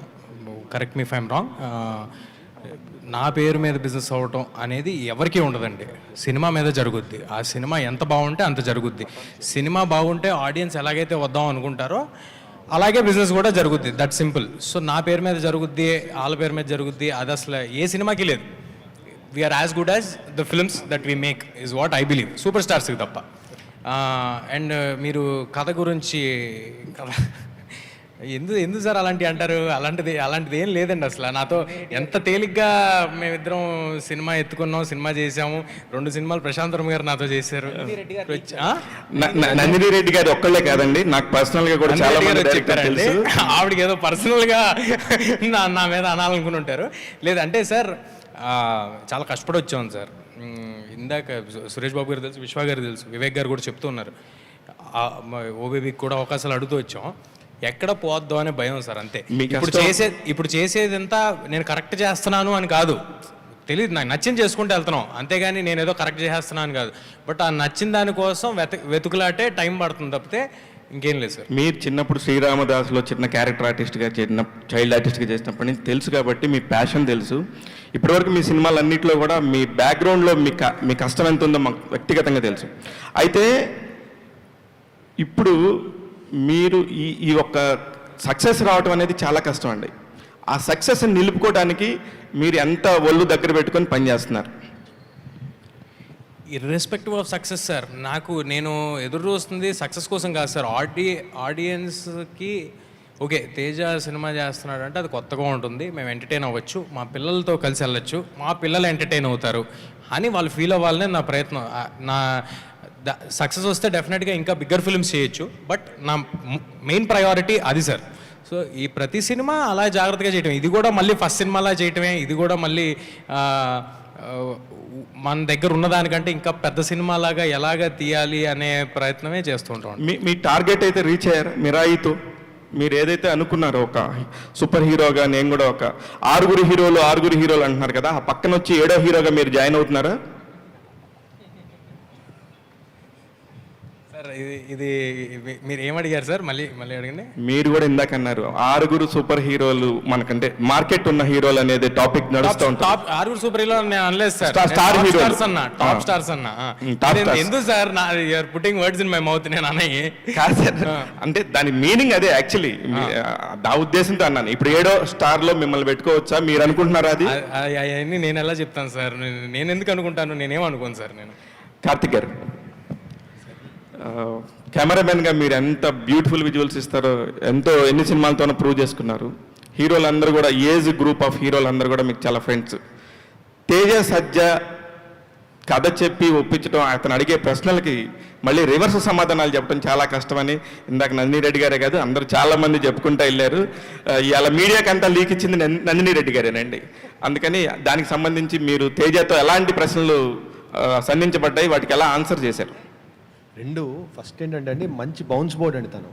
S3: correct me if I'm wrong, నా పేరు మీద బిజినెస్ అవ్వటం అనేది ఎవరికీ ఉండదండి. సినిమా మీద జరుగుద్ది. ఆ సినిమా ఎంత బాగుంటే అంత జరుగుద్ది. సినిమా బాగుంటే ఆడియన్స్ ఎలాగైతే వద్దాం అనుకుంటారో అలాగే బిజినెస్ కూడా జరుగుద్ది. That simple. సో నా పేరు మీద జరుగుద్ది, వాళ్ళ పేరు మీద జరుగుద్ది, అది అసలు ఏ సినిమాకి లేదు. We are as good as the films that we make is what I believe, super స్టార్స్కి తప్ప. అండ్ మీరు కథ గురించి ఎందుకు సార్ అలాంటివి అంటారు? అలాంటిది ఏం లేదండి అసలు. నాతో ఎంత తేలిగ్గా మేమిద్దరం సినిమా ఎత్తుకున్నాం, సినిమా చేసాము. 2 సినిమాలు ప్రశాంత్ వర్మ గారు నాతో చేశారు.
S9: నందిని రెడ్డి గారు ఒక్కళ్ళే కాదండి, నాకు పర్సనల్ గా కూడా చాలా మంది డైరెక్టర్లు తెలుసు.
S3: ఆవిడకి ఏదో పర్సనల్ గా నా మీద అనాలనుకుని ఉంటారు. లేదంటే సార్ చాలా కష్టపడి వచ్చాం సార్. ఇందాక సురేష్ బాబు గారు తెలుసు, విశ్వ గారు తెలుసు, వివేక్ గారు కూడా చెప్తూ ఉన్నారు. ఓబేబీకి కూడా అవకాశాలు అడుగుతూ వచ్చాం. ఎక్కడ పోద్దాం అనే భయం సార్, అంతే. ఇప్పుడు చేసేదంతా నేను కరెక్ట్ చేస్తున్నాను అని కాదు, తెలియదు, నాకు నచ్చింది చేసుకుంటూ వెళ్తున్నాం, అంతేగాని నేను ఏదో కరెక్ట్ చేస్తున్నాను కాదు. బట్ ఆ నచ్చిన దానికోసం వెతుకులాటే టైం పడుతుంది తప్పితే ఇంకేం లేదు సార్.
S9: మీరు చిన్నప్పుడు శ్రీరామదాస్లో చిన్న క్యారెక్టర్ ఆర్టిస్ట్గా చైల్డ్ ఆర్టిస్ట్గా చేసినప్పటి నుంచి తెలుసు కాబట్టి మీ ప్యాషన్ తెలుసు. ఇప్పటివరకు మీ సినిమాలన్నింటిలో కూడా మీ బ్యాక్గ్రౌండ్లో మీ కష్టం ఎంత ఉందో మాకు వ్యక్తిగతంగా తెలుసు. అయితే ఇప్పుడు మీరు ఈ ఒక్క సక్సెస్ రావడం అనేది చాలా కష్టం అండి. ఆ సక్సెస్ని నిలుపుకోవడానికి మీరు ఎంత ఒళ్ళు దగ్గర పెట్టుకొని పనిచేస్తున్నారు?
S3: ఇర్రెస్పెక్టివ్ ఆఫ్ సక్సెస్ సార్, నేను ఎదురు చూస్తుంది సక్సెస్ కోసం కాదు సార్. ఆడియన్స్కి ఓకే తేజ సినిమా చేస్తున్నాడు అంటే అది కొత్తగా ఉంటుంది, మేము ఎంటర్టైన్ అవ్వచ్చు, మా పిల్లలతో కలిసి వెళ్ళొచ్చు, మా పిల్లలు ఎంటర్టైన్ అవుతారు అని వాళ్ళు ఫీల్ అవ్వాలనే నా ప్రయత్నం. నా సక్సెస్ వస్తే డెఫినెట్గా ఇంకా బిగ్గర్ ఫిల్మ్స్ చేయొచ్చు, బట్ నా మెయిన్ ప్రయారిటీ అది సార్. సో ఈ ప్రతి సినిమా అలా జాగ్రత్తగా చేయటమే, ఇది కూడా మళ్ళీ ఫస్ట్ సినిమాలా చేయటమే, ఇది కూడా మళ్ళీ మన దగ్గర ఉన్నదానికంటే ఇంకా పెద్ద సినిమాలాగా ఎలాగ తీయాలి అనే ప్రయత్నమే చేస్తుంటాం.
S9: మీ టార్గెట్ అయితే రీచ్ అయ్యారు మిరాయితో? మీరు ఏదైతే అనుకున్నారో ఒక సూపర్ హీరోగా, నేను కూడా ఒక 6 హీరోలు అంటున్నారు కదా, ఆ పక్కన వచ్చి 7వ హీరోగా మీరు జాయిన్ అవుతున్నారా?
S3: సార్ ఇది మీరు ఏమడిగారు సార్? మళ్ళీ అడగండి.
S9: మీరు కూడా ఇందాక అన్నారు 6 సూపర్ హీరోలు, మనకంటే మార్కెట్ ఉన్న హీరోలు అనేది టాపిక్ నడుస్తూ ఉంటుంది.
S3: 6 సూపర్ హీరో నేను అనలేదు సార్,
S9: స్టార్ హీరోస్
S3: అన్న, టాప్ స్టార్స్ అన్న. ఎందుకు sir you're putting words in my mouth? నేను అన్నయ్యి
S9: కాదు సార్, అంటే దాని మీనింగ్ అదే యాక్చువల్లీ, ఆ ఉద్దేశంతో అన్నాను. ఇప్పుడు 7వ స్టార్ లో మిమ్మల్ని పెట్టుకోవచ్చా మీరు అనుకుంటున్నారా? అది
S3: అవన్నీ నేను ఎలా చెప్తాను సార్? నేను ఎందుకు అనుకుంటాను? నేనేమనుకోను సార్. నేను
S9: కార్తిక్ గారు, కెమెరామెన్గా మీరు ఎంత బ్యూటిఫుల్ విజువల్స్ ఇస్తారో ఎన్ని సినిమాలతోనో ప్రూవ్ చేసుకున్నారు. హీరోలందరూ కూడా ఏజ్ గ్రూప్ ఆఫ్ హీరోలందరూ కూడా మీకు చాలా ఫ్రెండ్స్. తేజ సజ్జ కథ చెప్పి ఒప్పించడం, అతను అడిగే ప్రశ్నలకి మళ్ళీ రివర్స్ సమాధానాలు చెప్పడం చాలా కష్టమని ఇందాక నందిని రెడ్డి గారే కాదు అందరూ చాలామంది చెప్పుకుంటూ వెళ్ళారు. ఇవాళ మీడియాకి అంతా లీక్ ఇచ్చింది నందిని రెడ్డి గారేనండి. అందుకని దానికి సంబంధించి మీరు తేజతో ఎలాంటి ప్రశ్నలు సంధించబడ్డాయి, వాటికి ఎలా ఆన్సర్ చేశారు?
S4: ఫస్ట్ ఏంటంటే అండి, మంచి బౌన్స్ బోర్డ్ అండి. తను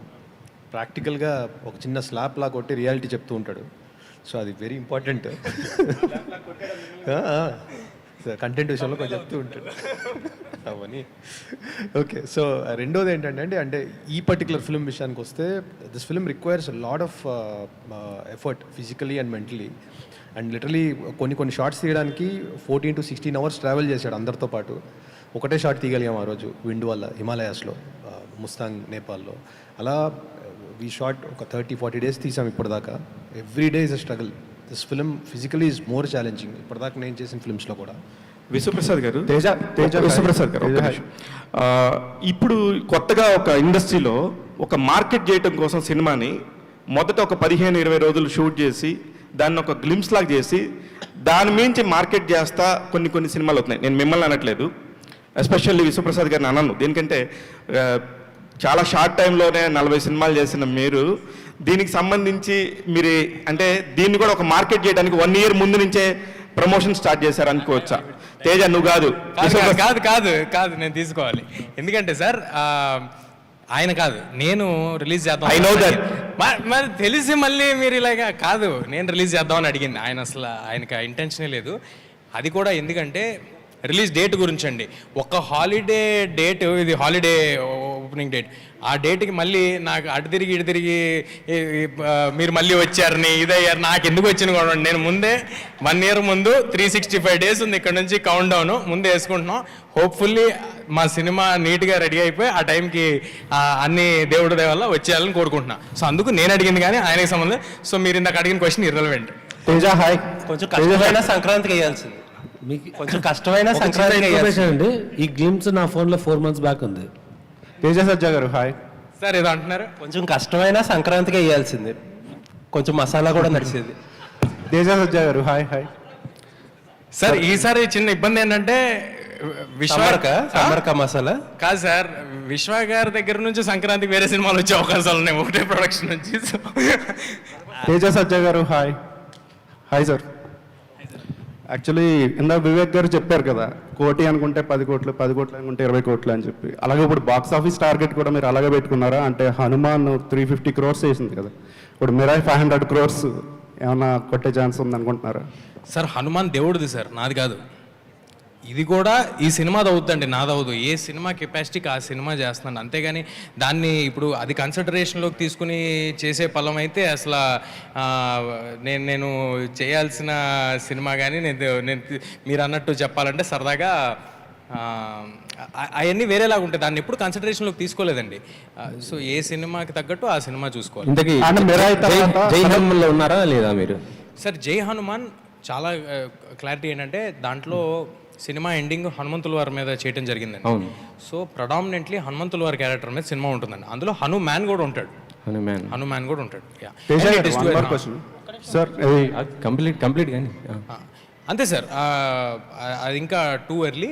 S4: ప్రాక్టికల్గా ఒక చిన్న స్లాప్ లా కొట్టి రియాలిటీ చెప్తూ ఉంటాడు. సో అది వెరీ ఇంపార్టెంట్. కంటెంట్ విషయంలో కొంచెం చెప్తూ ఉంటాడు అవన్నీ. ఓకే, సో రెండోది ఏంటంటే అంటే ఈ పర్టికులర్ ఫిల్మ్ విషయానికి వస్తే, this film requires lot of effort physically and mentally. And literally కొన్ని షార్ట్స్ తీయడానికి 14 to 16 hours ట్రావెల్ చేశాడు అందరితో పాటు. ఒకటే షాట్ తీయగలిగాం ఆ రోజు విండ్ వల్ల, హిమాలయాస్లో, ముస్తాంగ్, నేపాల్లో. అలా వీ షాట్ ఒక 30-40 days తీసాం ఇప్పటిదాకా. Every day is a struggle. This film physically is more challenging ఇప్పటిదాకా నేను చేసిన ఫిల్మ్స్లో కూడా.
S9: విశ్వప్రసాద్ గారు, విశ్వప్రసాద్ గారు, ఇప్పుడు కొత్తగా ఒక ఇండస్ట్రీలో ఒక మార్కెట్ చేయటం కోసం సినిమాని మొదట ఒక 15-20 రోజులు షూట్ చేసి దాన్ని ఒక గ్లిమ్స్ లాగా చేసి దాని మించి మార్కెట్ చేస్తా కొన్ని సినిమాలు అవుతున్నాయి. నేను మిమ్మల్ని అనట్లేదు, ఎస్పెషల్లీ విశ్వప్రసాద్ గారిని అన్నాను. దేనికంటే చాలా షార్ట్ టైంలోనే 40 సినిమాలు చేసిన మీరు దీనికి సంబంధించి మీరు అంటే దీన్ని కూడా ఒక మార్కెట్ చేయడానికి 1 year ముందు నుంచే ప్రమోషన్ స్టార్ట్ చేశారు అనుకోవచ్చా? తేజ నువ్వు కాదు
S3: కాదు నేను తీసుకోవాలి. ఎందుకంటే సార్ ఆయన కాదు, నేను రిలీజ్ చేద్దాం.
S9: I know that.
S3: మరి తెలిసి మళ్ళీ మీరు ఇలాగా కాదు, నేను రిలీజ్ చేద్దామని అడిగింది. ఆయనకి ఇంటెన్షనే లేదు. అది కూడా ఎందుకంటే రిలీజ్ డేట్ గురించి అండి. ఒక హాలిడే డేట్, ఇది హాలిడే ఓపెనింగ్ డేట్, ఆ డేట్కి మళ్ళీ నాకు అటు తిరిగి మీరు మళ్ళీ వచ్చారని ఇదయ్యారు. నాకు ఎందుకు వచ్చింది కూడా, నేను ముందే 1 year ముందు 365 days ఉంది ఇక్కడ నుంచి కౌంట్ డౌన్ ముందే వేసుకుంటున్నాం. హోప్ఫుల్లీ మా సినిమా నీట్గా రెడీ అయిపోయి ఆ టైంకి అన్ని దేవుడి దయ వల్ల వచ్చేయాలని కోరుకుంటున్నా. సో అందుకు నేను అడిగింది కానీ ఆయనకి సంబంధం. సో మీరు ఇందాక అడిగిన క్వశ్చన్ ఇర్రెలవెంట్.
S2: తేజ హాయ్, కొంచెం కష్టమైన సంక్రాంతికి వేయాల్సింది, కొంచెం కష్టమైన సంక్రాంతికి
S8: అండి. ఈ గ్లిమ్స్ నా ఫోన్లో 4 months బ్యాక్ ఉంది.
S10: తేజ సజ్జా గారు హాయ్.
S3: సార్ ఏదో అంటున్నారు.
S2: కొంచెం కష్టమైన సంక్రాంతికి వేయాల్సింది, కొంచెం మసాలా కూడా నడిచేది.
S4: తేజ సజ్జా గారు హాయ్ హాయ్.
S3: సార్ ఈసారి చిన్న ఇబ్బంది ఏంటంటే
S2: సమ్మర్క మసాలా
S3: కాదు సార్, విశ్వ గారి దగ్గర నుంచి సంక్రాంతికి వేరే సినిమాలు వచ్చే అవకాశాలు ఉన్నాయి ఒకటే ప్రొడక్షన్ నుంచి.
S4: తేజ సజ్జా గారు హాయ్ హాయ్ సార్. యాక్చువల్లీ ఇందాక వివేక్ గారు చెప్పారు కదా, 1 కోటి అనుకుంటే 10 కోట్లు, 10 కోట్లు అనుకుంటే 20 కోట్లు అని చెప్పి. అలాగే ఇప్పుడు బాక్స్ ఆఫీస్ టార్గెట్ కూడా మీరు అలాగే పెట్టుకున్నారా? అంటే హనుమాన్ 350 crores వేసింది కదా, ఇప్పుడు మిరాయ్ 500 crores ఏమన్నా కొట్టే ఛాన్స్ ఉంది అనుకుంటున్నారా?
S3: సార్ హనుమాన్ దేవుడిది సార్, నాది కాదు. ఇది కూడా ఈ సినిమాది అవుతుందండి, నాదవుదు. ఏ సినిమా కెపాసిటీకి ఆ సినిమా చేస్తున్నాను, అంతేగాని దాన్ని ఇప్పుడు అది కన్సిడరేషన్లోకి తీసుకుని చేసే పలం అయితే అసలు నేను చేయాల్సిన సినిమా కానీ నేను మీరు అన్నట్టు చెప్పాలంటే సరదాగా అవన్నీ వేరేలాగా ఉంటాయి. దాన్ని ఎప్పుడు కన్సిడరేషన్లోకి తీసుకోలేదండి. సో ఏ సినిమాకి తగ్గట్టు ఆ సినిమా చూసుకోవాలి.
S8: ఇంతకీ జై హనుమాన్లో ఉన్నారా లేదా మీరు?
S3: సార్ జై హనుమాన్ చాలా క్లారిటీ ఏంటంటే దాంట్లో సినిమా ఎండింగ్ హనుమంతుల వారి మీద చేయడం జరిగిందండి.
S8: అవును.
S3: సో ప్రొడామినెంట్లీ హనుమంతుల వారి క్యారెక్టర్ మీద సినిమా ఉంటుందండి. అందులో హనుమాన్ కూడా ఉంటాడు. హనుమాన్ కూడా ఉంటాడు.
S4: సార్
S8: కంప్లీట్ కానీ
S3: అంతే సార్, అది ఇంకా టూ ఎర్లీ,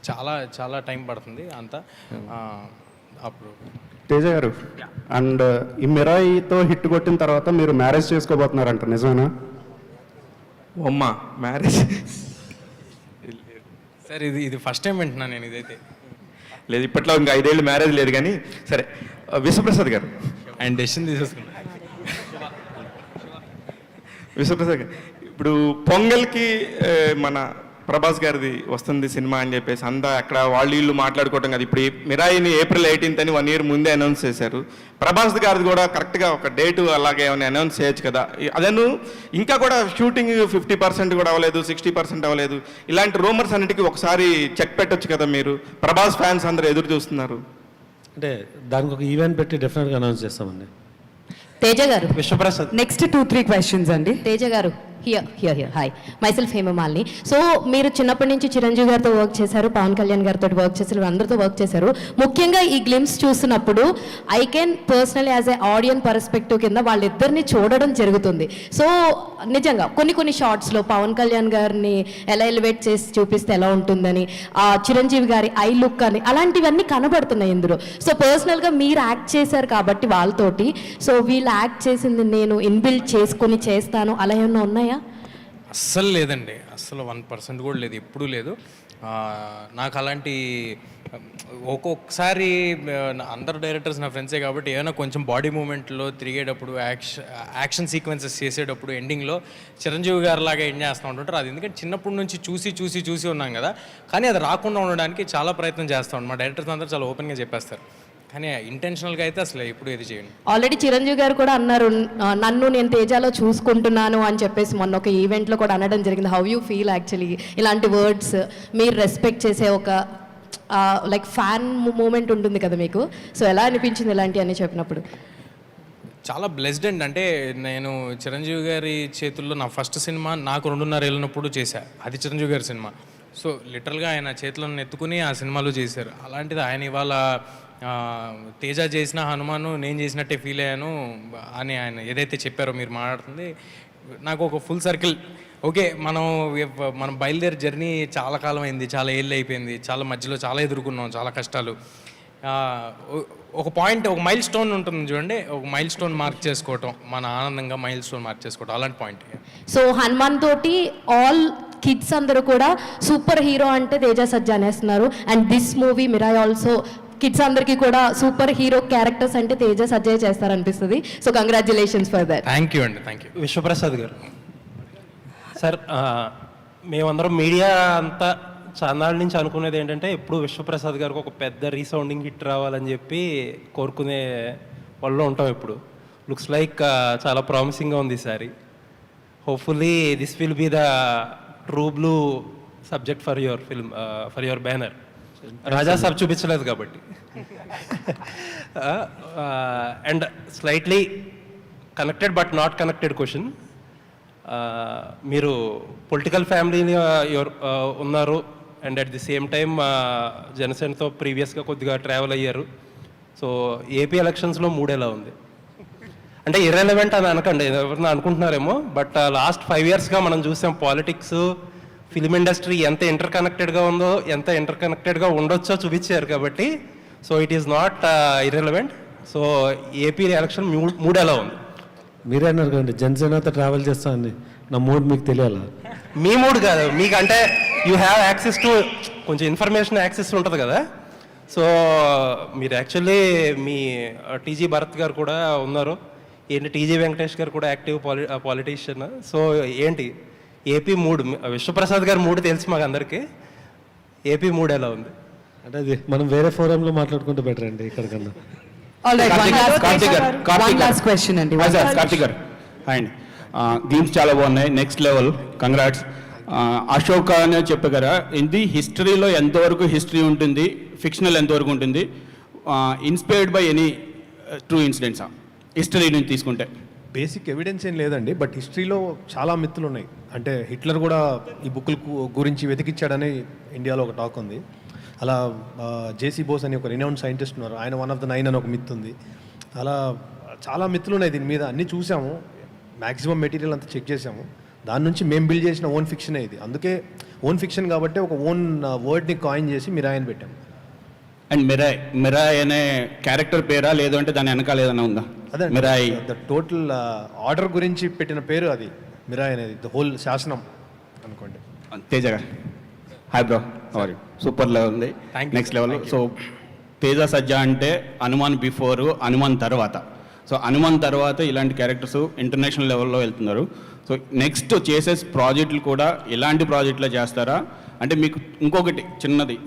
S3: చాలా చాలా టైం పడుతుంది అంతా. అప్పుడు
S4: తేజ గారు అండ్ ఈ మిరాయితో హిట్ కొట్టిన తర్వాత మీరు మ్యారేజ్ చేసుకోబోతున్నారంట, నిజమేనా?
S9: అమ్మా మ్యారేజ్
S3: సార్ ఇది ఫస్ట్ టైం వింటున్నాను నేను ఇదైతే.
S9: లేదు, ఇప్పట్లో ఇంకా 5 ఏళ్ళు మ్యారేజ్ లేదు కానీ. సరే, విశ్వప్రసాద్ గారు
S3: ఆయన డెసిషన్ తీసేసుకున్నాను.
S9: విశ్వప్రసాద్ గారు, ఇప్పుడు పొంగల్కి మన ప్రభాస్ గారిది వస్తుంది సినిమా అని చెప్పేసి అంతా అక్కడ వాళ్ళు వీళ్ళు మాట్లాడుకోవటం కదా. ఇప్పుడు మిరాయిని April 18th అని 1 year ముందే అనౌన్స్ చేశారు. ప్రభాస్ గారిది కూడా కరెక్ట్గా ఒక డేటు అలాగే ఏమైనా అనౌన్స్ చేయొచ్చు కదా. అదను ఇంకా కూడా షూటింగ్ 50% కూడా అవ్వలేదు, 60% అవ్వలేదు. ఇలాంటి రూమర్స్ అన్నిటికీ ఒకసారి చెక్ పెట్టొచ్చు కదా మీరు. ప్రభాస్ ఫ్యాన్స్ అందరూ ఎదురు చూస్తున్నారు.
S8: అంటే దానికి ఒక ఈవెంట్ పెట్టి డెఫినెట్గా అనౌన్స్ చేస్తామండి.
S10: తేజ గారు,
S2: విశ్వప్రసాద్
S1: నెక్స్ట్ 2-3 questions అండి.
S10: తేజ గారు here hi, myself Hemamalini. So మీరు చిన్నప్పటి నుంచి చిరంజీవి గారితో వర్క్ చేశారు, పవన్ కళ్యాణ్ గారితో వర్క్ చేశారు, అందరితో వర్క్ చేశారు. ముఖ్యంగా ఈ గ్లిమ్స్ చూస్తున్నప్పుడు I can personally as a audience perspective కింద వాళ్ళిద్దరిని చూడడం జరుగుతుంది. సో నిజంగా కొన్ని షార్ట్స్లో పవన్ కళ్యాణ్ గారిని ఎలా ఎలివేట్ చేసి చూపిస్తే ఎలా ఉంటుందని, చిరంజీవి గారి ఐ లుక్ అని అలాంటివన్నీ కనబడుతున్నాయి ఇందులో. సో పర్సనల్గా మీరు యాక్ట్ చేశారు కాబట్టి వాళ్ళతోటి, సో వీళ్ళు యాక్ట్ చేసింది నేను ఇన్బిల్డ్ చేసుకొని చేస్తాను అలా ఏమన్నా ఉన్నాయా?
S3: అస్సలు లేదండి, అస్సలు 1% కూడా లేదు, ఎప్పుడూ లేదు. నాకు అలాంటి ఒక్కొక్కసారి అందరు డైరెక్టర్స్ నా ఫ్రెండ్సే కాబట్టి ఏమైనా కొంచెం బాడీ మూమెంట్లో తిరిగేటప్పుడు యాక్షన్ సీక్వెన్సెస్ చేసేటప్పుడు ఎండింగ్లో చిరంజీవి గారు లాగా ఎండ్ చేస్తూ ఉంటుంటారు. అది ఎందుకంటే చిన్నప్పటి నుంచి చూసి ఉన్నాం కదా, కానీ అది రాకుండా ఉండడానికి చాలా ప్రయత్నం చేస్తూ ఉంటాం. మా డైరెక్టర్స్ అందరూ చాలా ఓపెన్గా చెప్పేస్తారు, కానీ ఇంటెన్షనల్గా అయితే అసలు ఎప్పుడు ఏది చేయండి.
S10: ఆల్రెడీ చిరంజీవి గారు కూడా అన్నారు, నన్ను నేను తేజాలో చూసుకుంటున్నాను అని చెప్పేసి మొన్న ఒక ఈవెంట్లో కూడా అనడం జరిగింది. హౌ యూ ఫీల్ యాక్చువల్లీ ఇలాంటి వర్డ్స్, మీరు రెస్పెక్ట్ చేసే ఒక లైక్ ఫ్యాన్ మూమెంట్ ఉంటుంది కదా మీకు, సో ఎలా అనిపించింది ఇలాంటివన్నీ చెప్పినప్పుడు?
S3: చాలా బ్లెస్డ్ అండి. అంటే నేను చిరంజీవి గారి చేతుల్లో నా ఫస్ట్ సినిమా నాకు 2.5 ఏళ్ళనప్పుడు చేశా, అది చిరంజీవి గారి సినిమా. సో లిటరల్గా ఆయన చేతులను ఎత్తుకుని ఆ సినిమాలో చేశారు. అలాంటిది ఆయన ఇవాళ తేజ చేసిన హనుమాను నేను చేసినట్టే ఫీల్ అయ్యాను అని ఆయన ఏదైతే చెప్పారో మీరు మాట్లాడుతుంది, నాకు ఒక ఫుల్ సర్కిల్. ఓకే, మనం బయలుదేరి జర్నీ చాలా కాలం అయింది, చాలా ఏళ్ళు అయిపోయింది, చాలా మధ్యలో చాలా ఎదుర్కొన్నాం, చాలా కష్టాలు. ఒక పాయింట్, ఒక మైల్ స్టోన్ ఉంటుంది చూడండి, ఒక మైల్ స్టోన్ మార్క్ చేసుకోవటం, మన ఆనందంగా మైల్ స్టోన్ మార్క్ చేసుకోవటం, అలాంటి పాయింట్.
S10: సో హనుమాన్ తోటి ఆల్ కిడ్స్ అందరూ కూడా సూపర్ హీరో అంటే తేజ సజ్జా అనేస్తున్నారు. And this movie Mirai also kids అందరికీ కూడా సూపర్ హీరో క్యారెక్టర్స్ అంటే తేజ సజ్జా చేస్తారనిపిస్తుంది. So congratulations for that.
S3: Thank you అండి, థ్యాంక్ యూ.
S2: విశ్వప్రసాద్ గారు, సార్ మేమందరం మీడియా అంతా చాన్నాళ్ళ నుంచి అనుకునేది ఏంటంటే ఎప్పుడు విశ్వప్రసాద్ గారికి ఒక పెద్ద రీసౌండింగ్ హిట్ రావాలని చెప్పి కోరుకునే వాళ్ళు ఉంటాం. ఇప్పుడు లుక్స్ లైక్ చాలా ప్రామిసింగ్గా ఉంది ఈసారి. Hopefully this will be the true blue subject for your film, for your banner. Raja Saab చూపించలేదు కాబట్టి. And slightly connected but not connected question. మీరు పొలిటికల్ ఫ్యామిలీని ఉన్నారు and at the same time జనసేనతో ప్రీవియస్గా కొద్దిగా ట్రావెల్ అయ్యారు. సో ఏపీ ఎలక్షన్స్లో మూడ్ ఎలా ఉంది? అంటే ఇర్రెలవెంట్ అని అనకండి, ఎవరన్నా అనుకుంటున్నారేమో, బట్ లాస్ట్ 5 yearsగా మనం చూసాం పాలిటిక్స్, ఫిలిం ఇండస్ట్రీ ఎంత ఇంటర్ కనెక్టెడ్గా ఉందో, ఎంత ఇంటర్ కనెక్టెడ్గా ఉండొచ్చో చూపించారు. కాబట్టి so it is not irrelevant. So AP election mood ఎలా ఉంది?
S8: మీరే అన్నారు కదండి జనసేనతో ట్రావెల్ చేస్తానండి, నా మూడ్ మీకు తెలియాలా?
S2: మీ మూడ్ కాదు, మీకు అంటే యూ హ్యావ్ యాక్సెస్ టు కొంచెం ఇన్ఫర్మేషన్ యాక్సెస్ ఉంటుంది కదా. సో మీరు యాక్చువల్లీ మీ టీజీ భరత్ గారు కూడా ఉన్నారు, ఏంటి టీజీ వెంకటేష్ గారు కూడా యాక్టివ్ పాలిటీషియన్. సో ఏంటి ఏపీ మూడ్? విశ్వప్రసాద్ గారు మూడ్ తెలుసు మాకు అందరికీ, ఏపీ మూడ్ ఎలా ఉంది?
S8: అంటే అది మనం వేరే ఫోరంలో మాట్లాడుకుంటే బెటర్ అండి ఇక్కడ కన్నా.
S1: All right,
S11: Karthik
S1: last question అండి.
S11: కార్తిక్ గారు అండ్ గేమ్స్ చాలా బాగున్నాయి, నెక్స్ట్ లెవెల్, కంగ్రాట్స్. అశోక్ అనే చెప్పగలరా, ఇది హిస్టరీలో ఎంతవరకు హిస్టరీ ఉంటుంది, ఫిక్షనల్ ఎంతవరకు ఉంటుంది, ఇన్స్పైర్డ్ బై ఎనీ ట్రూ ఇన్సిడెంట్సా హిస్టరీ నుంచి తీసుకుంటే?
S4: బేసిక్ ఎవిడెన్స్ ఏం లేదండి, బట్ హిస్టరీలో చాలా మిత్తులు ఉన్నాయి. అంటే హిట్లర్ కూడా ఈ బుక్కుల గురించి వెతికిచ్చాడని ఇండియాలో ఒక టాక్ ఉంది. అలా జేసీ బోస్ అని ఒక రినౌండ్ సైంటిస్ట్ ఉన్నారు, ఆయన 1 of the 9 అని ఒక మిత్ ఉంది. అలా చాలా మిత్తులు ఉన్నాయి దీని మీద, అన్నీ చూసాము, మ్యాక్సిమం మెటీరియల్ అంతా చెక్ చేసాము. దాని నుంచి మేము బిల్డ్ చేసిన ఓన్ ఫిక్షనే ఇది. అందుకే ఓన్ ఫిక్షన్ కాబట్టి ఒక ఓన్ వర్డ్ని కాయిన్ చేసి మిరాయని పెట్టాము.
S11: అండ్ మిరాయ్ అనే క్యారెక్టర్ పేరా, లేదు అంటే దాని వెనకాల ఏదైనా ఉందా?
S4: అదే
S11: మిరాయ్
S4: ద టోటల్ ఆర్డర్ గురించి పెట్టిన పేరు అది, మిరాయ్ అనేది, ద హోల్ శాసనం అనుకోండి.
S11: తేజ గారు hi bro, sorry super level ఉంది, నెక్స్ట్ లెవెల్. సో తేజ సజ్జా అంటే హనుమాన్ బిఫోర్, హనుమాన్ తర్వాత. సో హనుమాన్ తర్వాత ఇలాంటి క్యారెక్టర్స్ ఇంటర్నేషనల్ లెవెల్లో వెళ్తున్నారు. సో నెక్స్ట్ చేసే ప్రాజెక్టులు కూడా ఇలాంటి ప్రాజెక్టులో చేస్తారా? అంటే మీకు ఇంకొకటి చిన్నది,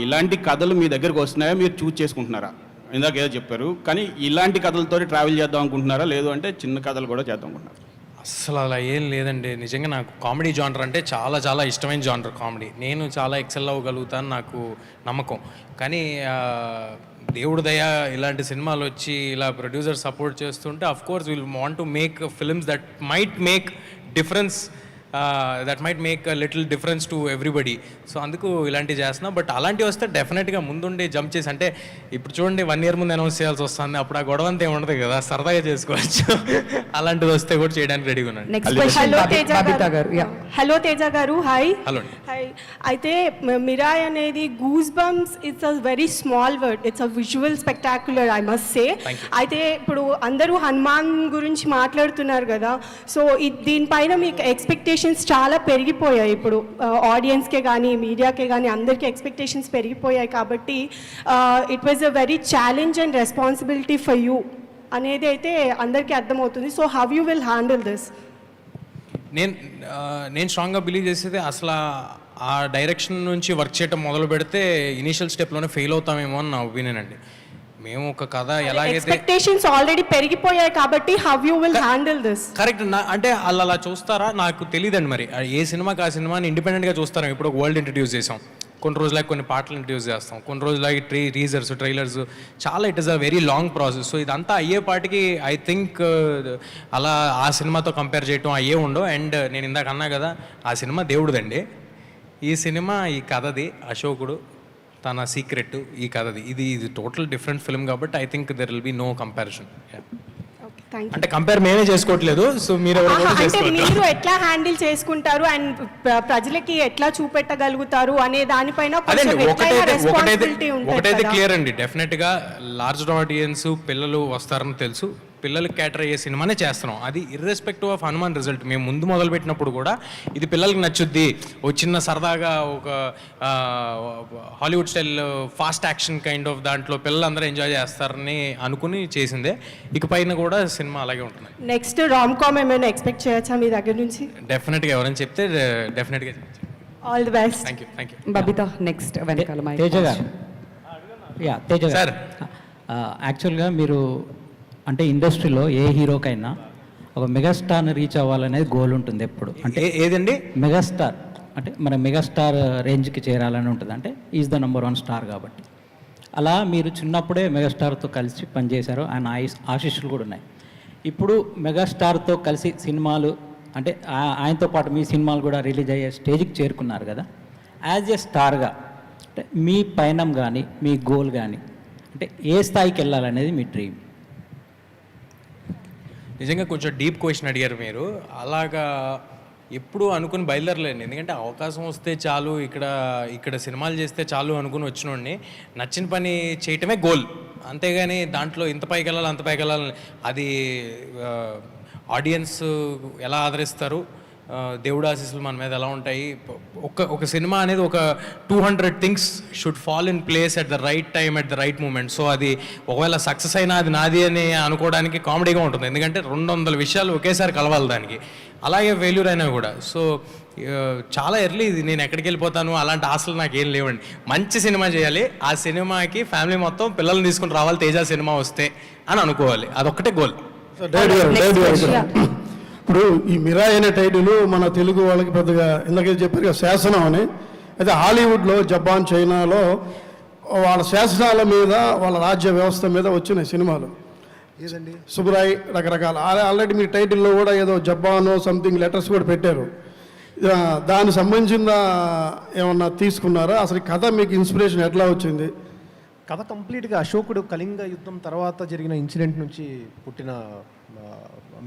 S11: ఇలాంటి కథలు మీ దగ్గరకు వస్తున్నాయా, మీరు చూస్ చేసుకుంటున్నారా? ఇందాక ఏదో చెప్పారు, కానీ ఇలాంటి కథలతో ట్రావెల్ చేద్దాం అనుకుంటున్నారా, లేదు అంటే చిన్న కథలు కూడా చేద్దాం అనుకుంటున్నారా?
S3: అస్సలు అలా ఏం లేదండి. నిజంగా నాకు కామెడీ జానర్ అంటే చాలా చాలా ఇష్టమైన జానర్ కామెడీ. నేను చాలా ఎక్సెల్ అవ్వగలుగుతాను, నాకు నమ్మకం. కానీ దేవుడు దయ ఇలాంటి సినిమాలు వచ్చి ఇలా ప్రొడ్యూసర్ సపోర్ట్ చేస్తుంటే of course will want to make films that might make difference, that might make a little difference to everybody. So అందుకు ఇలాంటివి చేస్తున్నా. బట్ అలాంటివి వస్తే డెఫినెట్గా ముందుండి జంప్ చేసి, అంటే ఇప్పుడు చూడండి 1 year ముందు అనౌన్స్ చేయాల్సి వస్తుంది, అప్పుడు ఆ గొడవ అంతా ఏముండదు కదా, సరదాగా చేసుకోవచ్చు. అలాంటిది వస్తే కూడా చేయడానికి రెడీగా ఉన్నాను.
S1: నెక్స్ట్ క్వశ్చన్ బబితా గారు.
S12: హలో తేజ గారు, హాయ్.
S3: హలో.
S12: హాయ్. అయితే మిరాయ్ అనేది goose bumps, it's a very small word, it's a visual spectacular, I must say. అయితే ఇప్పుడు అందరూ హనుమాన్ గురించి మాట్లాడుతున్నారు కదా, సో దీనిపైన మీకు ఎక్స్పెక్టేషన్స్ చాలా పెరిగిపోయాయి. ఇప్పుడు ఆడియన్స్కే కానీ మీడియాకే కానీ అందరికీ ఎక్స్పెక్టేషన్స్ పెరిగిపోయాయి. కాబట్టి it was a very challenge and responsibility for you అనేది అయితే అందరికీ అర్థమవుతుంది. So how you will handle this?
S3: నేను స్ట్రాంగ్గా బిలీవ్ చేసేది, అసలు ఆ డైరెక్షన్ నుంచి వర్క్ చేయడం మొదలు పెడితే ఇనీషియల్ స్టెప్లోనే ఫెయిల్ అవుతామేమో అని నా ఒపీనియన్ అండి. మేము ఒక కథ ఎలాగైతే
S12: ఎక్స్పెక్టేషన్స్ ఆల్రెడీ పెరిగిపోయాయి కాబట్టి how you will handle this?
S3: Correct. అంటే అలా చూస్తారా నాకు తెలియదండి. మరి ఏ సినిమాకి ఆ సినిమాని ఇండిపెండెంట్గా చూస్తారా? ఇప్పుడు ఒక వరల్డ్ ఇంట్రడ్యూస్ చేసాం, కొన్ని రోజులకి కొన్ని పాటలు ఇంట్రడ్యూస్ చేస్తాం, కొన్ని రోజులకి టీజర్స్, ట్రైలర్స్, చాలా it is a very long process. So ఇదంతా అయ్యేపాటికి ఐ థింక్ అలా ఆ సినిమాతో కంపేర్ చేయటం అయ్యే ఉండవు. అండ్ నేను ఇందాక అన్నా కదా, ఆ సినిమా దేవుడిదండి, ఈ సినిమా ఈ కథది, అశోకుడు తన సీక్రెట్ ఈ కథది. ఇది టోటల్ డిఫరెంట్ ఫిల్మ్ కాబట్టి I think there will be no comparison. అంటే కంపేర్ మేమే చేసుకోవట్లేదు, సో మీరు
S12: మీరు ఎట్లా హ్యాండిల్ చేసుకుంటారు అండ్ ప్రజలకి ఎట్లా చూపెట్టగలుగుతారు అనే దానిపైన
S3: ఒకటైతే క్లియర్ అండి, డెఫినెట్గా లార్జ్ ఆడియన్స్ పిల్లలు వస్తారని తెలుసు, పిల్లలకి క్యాటర్ అయ్యే సినిమానే చేస్తున్నాం. అది ఇర్రెస్పెక్టివ్ ఆఫ్ హనుమాన్ రిజల్ట్. మేము ముందు మొదలుపెట్టినప్పుడు కూడా ఇది పిల్లలకి నచ్చుద్ది, ఒక చిన్న సరదాగా ఒక Hollywood style fast action kind of దాంట్లో పిల్లలందరూ ఎంజాయ్ చేస్తారని అనుకుని చేసిందే. ఇకపైన కూడా సినిమా అలాగే ఉంటుంది.
S12: నెక్స్ట్ రామ్ కామ్ ఏమైనా ఎక్స్పెక్ట్ చేయొచ్చా మీ దగ్గర నుంచి?
S3: డెఫినెట్గా ఎవరైనా చెప్తే డెఫినెట్గా
S12: all the best.
S3: Thank you.
S1: Babita next వెనకాల
S13: తేజ గారు. తేజ గారు
S3: సార్,
S13: యాక్చువల్గా మీరు అంటే ఇండస్ట్రీలో ఏ హీరోకైనా ఒక మెగాస్టార్ని రీచ్ అవ్వాలనేది గోల్ ఉంటుంది ఎప్పుడు. అంటే
S3: ఏదండి
S13: మెగాస్టార్ అంటే మన మెగాస్టార్ రేంజ్కి చేరాలని ఉంటుంది, అంటే ఈజ్ ద నెంబర్ 1 స్టార్ కాబట్టి. అలా మీరు చిన్నప్పుడే మెగాస్టార్తో కలిసి పనిచేశారు, ఆయన ఆశీస్సులు కూడా ఉన్నాయి. ఇప్పుడు మెగాస్టార్తో కలిసి సినిమాలు అంటే ఆయనతో పాటు మీ సినిమాలు కూడా రిలీజ్ అయ్యే స్టేజ్కి చేరుకున్నారు కదా. యాజ్ ఏ స్టార్గా అంటే మీ పయనం కానీ మీ గోల్ కానీ అంటే ఏ స్థాయికి వెళ్ళాలనేది మీ డ్రీమ్?
S3: నిజంగా కొంచెం డీప్ క్వశ్చన్ అడిగారు మీరు. అలాగా ఎప్పుడు అనుకుని బయలుదేరలేండి, ఎందుకంటే అవకాశం వస్తే చాలు, ఇక్కడ సినిమాలు చేస్తే చాలు అనుకుని వచ్చినోడిని. నచ్చిన పని చేయటమే గోల్, అంతేగాని దాంట్లో ఇంత పైకి వెళ్ళాలి అంత పైకి వెళ్ళాలి, అది ఆడియన్స్ ఎలా ఆదరిస్తారు, దేవుడు ఆశీస్సులు మన మీద ఎలా ఉంటాయి. ఒక సినిమా అనేది ఒక 200 things should fall in place at the right time at the right moment. So అది ఒకవేళ సక్సెస్ అయినా అది నాది అని అనుకోవడానికి కామెడీగా ఉంటుంది, ఎందుకంటే 200 విషయాలు ఒకేసారి కలవాలి దానికి. అలాగే ఫెయిల్యూర్ అయినా కూడా. సో చాలా ఎర్లీ ఇది, నేను ఎక్కడికి వెళ్ళిపోతాను అలాంటి ఆశలు నాకు ఏం లేవండి. మంచి సినిమా చేయాలి, ఆ సినిమాకి ఫ్యామిలీ మొత్తం పిల్లల్ని తీసుకుని రావాలి తేజ సినిమా వస్తే అని అనుకోవాలి, అదొక్కటే గోల్.
S14: ఇప్పుడు ఈ మిరాయ్ అనే టైటిల్ మన తెలుగు వాళ్ళకి పెద్దగా ఇందాక చెప్పారు కదా శాసనం అని. అయితే హాలీవుడ్లో, జపాన్, చైనాలో వాళ్ళ శాసనాల మీద, వాళ్ళ రాజ్య వ్యవస్థ మీద వచ్చిన సినిమాలు ఏదండి సుబ్రాయ్ రకరకాల. ఆల్రెడీ మీ టైటిల్లో కూడా ఏదో జపాన్ సంథింగ్ లెటర్స్ కూడా పెట్టారు. దానికి సంబంధించిన ఏమన్నా తీసుకున్నారా? అసలు కథ మీకు ఇన్స్పిరేషన్ ఎట్లా వచ్చింది?
S4: కథ కంప్లీట్గా అశోకుడు కళింగ యుద్ధం తర్వాత జరిగిన ఇన్సిడెంట్ నుంచి పుట్టిన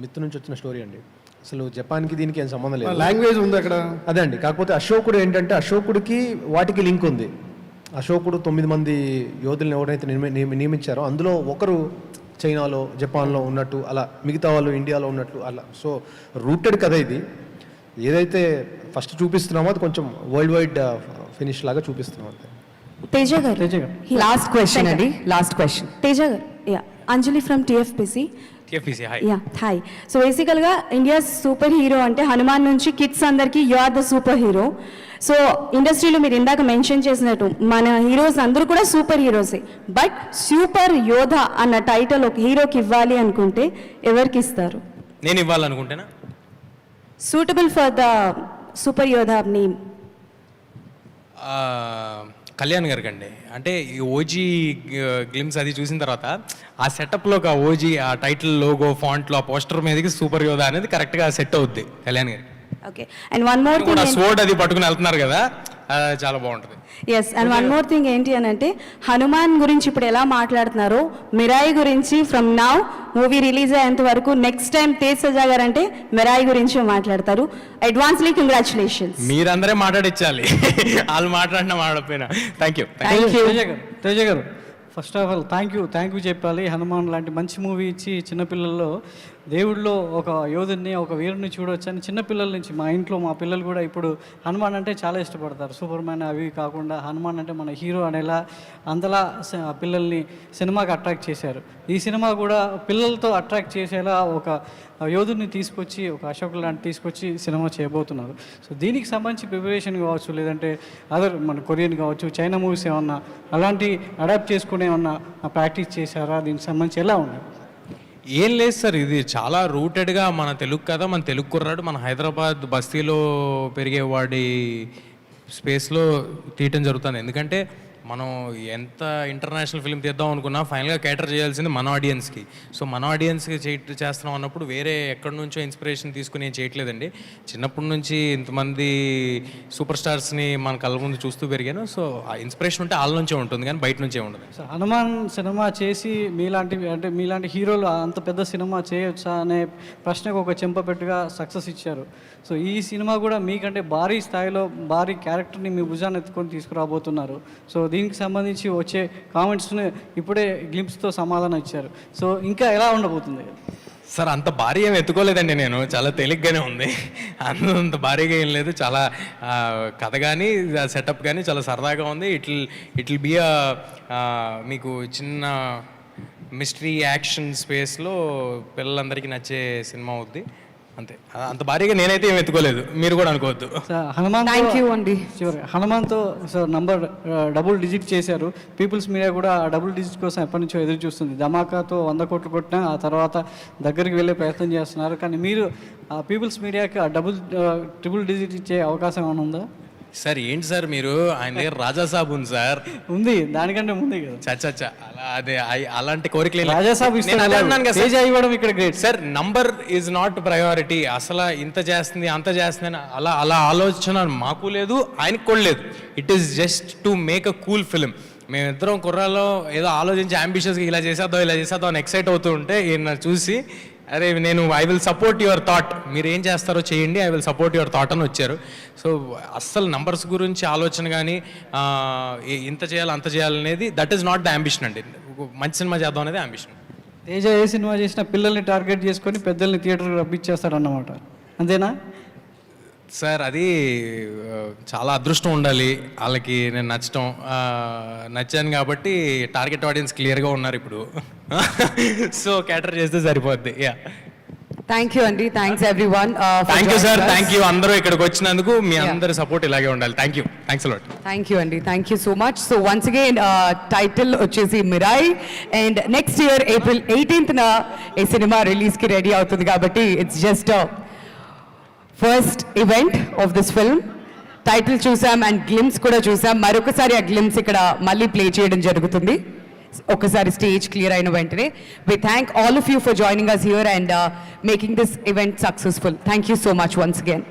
S4: మిత్ నుంచి వచ్చిన స్టోరీ అండి. అసలు జపాన్కి దీనికి ఏం సంబంధం లేదు.
S14: లాంగ్వేజ్ ఉంది అక్కడ,
S4: అదే అండి. కాకపోతే అశోకుడు ఏంటంటే అశోకుడికి వాటికి లింక్ ఉంది. అశోకుడు 9 మంది యోధులను ఎవరైతే నియమించారో అందులో ఒకరు చైనాలో, జపాన్లో ఉన్నట్టు, అలా మిగతా వాళ్ళు ఇండియాలో ఉన్నట్టు అలా. సో రూటెడ్ కథ ఇది. ఏదైతే ఫస్ట్ చూపిస్తున్నామో అది కొంచెం వరల్డ్ వైడ్ ఫినిష్ లాగా చూపిస్తున్నాం అంతే.
S12: తేజ గారు,
S1: లాస్ట్ క్వశ్చన్ అండి, లాస్ట్ క్వశ్చన్.
S12: తేజ గారు, Anjali from TFPC. Hi. So బేసికల్గా ఇండియా సూపర్ హీరో అంటే హనుమాన్ నుంచి కిడ్స్ అందరికీ you are the super hero. So ఇండస్ట్రీలో మీరు ఇందాక మెన్షన్ చేసినట్టు మన హీరోస్ అందరూ కూడా సూపర్ హీరోసే. బట్ సూపర్ యోధ అన్న టైటిల్ ఒక హీరోకి ఇవ్వాలి అనుకుంటే ఎవరికి ఇస్తారు?
S3: నేను ఇవ్వాలనుకుంటేనా?
S12: సూటబుల్ ఫర్ ద సూపర్ యోధ నేమ్
S3: కళ్యాణ్ గారికి అండి. అంటే ఈ ఓజీ గ్లిమ్స్ అది చూసిన తర్వాత ఆ సెటప్లో ఒక ఓజీ, ఆ టైటిల్, లోగో, ఫాంట్లో, ఆ పోస్టర్ మీదకి సూపర్ యోధ అనేది కరెక్ట్గా సెట్ అవుద్ది కళ్యాణ్ గారికి.
S12: Okay. And one more thing,
S3: sword అది పట్టుకుని వెళ్తున్నారు కదా, చాలా బాగుంటుంది.
S12: Yes. And one more thing ఏంటి అని అంటే, హనుమాన్ గురించి ఇప్పుడు ఎలా మాట్లాడుతున్నారో, మిరాయి గురించి ఫ్రమ్ నౌ మూవీ రిలీజ్ అయ్యేంత వరకు నెక్స్ట్ టైం తేజ్ సజా గారు అంటే మిరాయి గురించి మాట్లాడతారు. Advancely congratulations.
S3: మీరందరే మాట్లాడించాలి, వాళ్ళు మాట్లాడినా మాట్లాడిపోయినా. Thank you.
S13: తేజ గారు, first of all thank you చెప్పాలి. హనుమాన్ లాంటి మంచి మూవీ ఇచ్చి చిన్నపిల్లల్లో దేవుడిలో ఒక యోధుడిని, ఒక వీరుని చూడవచ్చు అని చిన్నపిల్లల నుంచి, మా ఇంట్లో మా పిల్లలు కూడా ఇప్పుడు హనుమాన్ అంటే చాలా ఇష్టపడతారు. సూపర్ మ్యాన్ అవి కాకుండా హనుమాన్ అంటే మన హీరో అనేలా అంతలా పిల్లల్ని సినిమాకి అట్రాక్ట్ చేశారు. ఈ సినిమా కూడా పిల్లలతో అట్రాక్ట్ చేసేలా ఒక యోధుడిని తీసుకొచ్చి, ఒక అశోక్ లాంటి తీసుకొచ్చి సినిమా చేయబోతున్నారు. సో దీనికి సంబంధించి ప్రిపరేషన్ కావచ్చు, లేదంటే అదర్ మన కొరియన్ కావచ్చు, చైనా మూవీస్ ఏమన్నా అలాంటి అడాప్ట్ చేసుకునే ఏమన్నా ప్రాక్టీస్ చేశారా? దీనికి సంబంధించి ఎలా ఉన్నాయి?
S3: ఏం లేదు సార్, ఇది చాలా రూటెడ్గా మన తెలుగు కదా, మన తెలుగు కుర్రాడు మన హైదరాబాద్ బస్తీలో పెరిగేవాడి స్పేస్లో తీయటం జరుగుతుంది. ఎందుకంటే మనం ఎంత ఇంటర్నేషనల్ ఫిల్మ్ తీద్దాం అనుకున్నా ఫైనల్గా క్యాటర్ చేయాల్సింది మన ఆడియన్స్కి. సో మన ఆడియన్స్కి చేస్తున్నాం అన్నప్పుడు వేరే ఎక్కడి నుంచో ఇన్స్పిరేషన్ తీసుకుని ఏం చేయట్లేదండి. చిన్నప్పటి నుంచి ఇంతమంది సూపర్ స్టార్స్ని మన కళ్ళ ముందు చూస్తూ పెరిగాను. సో ఆ ఇన్స్పిరేషన్ ఉంటే వాళ్ళ నుంచే ఉంటుంది, కానీ బయట నుంచే ఉండదు.
S13: సో హనుమాన్ సినిమా చేసి మీలాంటి హీరోలు అంత పెద్ద సినిమా చేయొచ్చా అనే ప్రశ్నకు ఒక చెంపపెట్టుగా సక్సెస్ ఇచ్చారు. సో ఈ సినిమా కూడా మీకంటే భారీ స్థాయిలో భారీ క్యారెక్టర్ని మీ భుజాన్ని ఎత్తుకొని తీసుకురాబోతున్నారు. సో దీనికి సంబంధించి వచ్చే కామెంట్స్ని ఇప్పుడే గ్లింప్స్తో సమాధానం ఇచ్చారు. సో ఇంకా ఎలా ఉండబోతుంది?
S3: సార్ అంత భారీ ఏమి ఎత్తుకోలేదండి, నేను చాలా తేలిగ్గానే ఉంది, అంత భారీగా ఏం లేదు. చాలా కథ కానీ సెటప్ కానీ చాలా సరదాగా ఉంది. ఇట్ విల్ బీ మీకు చిన్న మిస్టరీ యాక్షన్ స్పేస్లో పిల్లలందరికీ నచ్చే సినిమా అవుద్ది అంతే. అంత భారీగా నేనైతే ఏం ఎత్తుకోలేదు, మీరు కూడా అనుకోవద్దు.
S13: హనుమాన్తో సార్ నంబర్ డబుల్ డిజిట్ చేశారు. పీపుల్స్ మీడియా కూడా ఆ డబుల్ డిజిట్ కోసం ఎప్పటి నుంచో ఎదురు చూస్తుంది. ధమాకాతో 100 కోట్లు కొట్టినా ఆ తర్వాత దగ్గరికి వెళ్ళే ప్రయత్నం చేస్తున్నారు. కానీ మీరు ఆ పీపుల్స్ మీడియాకి ఆ ట్రిపుల్ డిజిట్ ఇచ్చే అవకాశం ఏమైనా ఉందా?
S3: సార్ ఏంటి సార్ మీరు, ఆయన దగ్గర రాజాసాబ్ ఉంది సార్.
S13: ఉంది, దానికంటే ముందే కదా.
S3: చచ్చా అలా అదే అలాంటి కోరికలు
S13: రాజాసాబ్ ఇవ్వడం ఇక్కడ great
S3: sir. Number is not priority. అసలు ఇంత చేస్తుంది అంత చేస్తుంది అని అలా ఆలోచన మాకు లేదు, ఆయనకు కూడా లేదు. It is just to make a cool film. మేమిద్దరం కుర్రాల్లో ఏదో ఆలోచించి అంబిషియస్గా ఇలా చేసేద్దాం అని ఎక్సైట్ అవుతూ ఉంటే ఈయన చూసి అరే నేను I will support your thought, మీరు ఏం చేస్తారో చేయండి, I will support your thought అని వచ్చారు. సో అస్సలు నంబర్స్ గురించి ఆలోచన కానీ ఇంత చేయాలి అంత చేయాలనేది that is not the ambition అండి. మంచి సినిమా చేద్దాం అనేది అంబిషన్.
S13: తేజ ఏ సినిమా చేసినా పిల్లల్ని టార్గెట్ చేసుకొని పెద్దల్ని థియేటర్కి రప్పించేస్తాడన్నమాట, అంతేనా?
S3: సార్ అది చాలా అదృష్టం ఉండాలి వాళ్ళకి నేను నచ్చాను కాబట్టి టార్గెట్ ఆడియన్స్ క్లియర్గా ఉన్నారు ఇప్పుడు. సో క్యాటర్ చేస్తే సరిపోద్ది. యా,
S1: థ్యాంక్ యూ అండి, thanks everyone.
S3: Thank you sir, thank you అందరూ ఇక్కడికి వచ్చినందుకు. మీ అందరి సపోర్ట్ ఇలాగే ఉండాలి. Thank you, thanks a lot.
S1: Thank you అండి, thank you so much. So once again title వచ్చేసి Mirai, and next year April 18th ఈ సినిమా రిలీజ్కి రెడీ అవుతుంది కాబట్టి it's just first event of this film. Title చూసాం అండ్ గ్లిమ్స్ కూడా చూసాం. మరొకసారి ఆ గ్లిమ్స్ ఇక్కడ మళ్ళీ ప్లే చేయడం జరుగుతుంది ఒకసారి స్టేజ్ క్లియర్ అయిన వెంటనే. We thank all of you for joining us here and making this event successful. Thank you so much once again.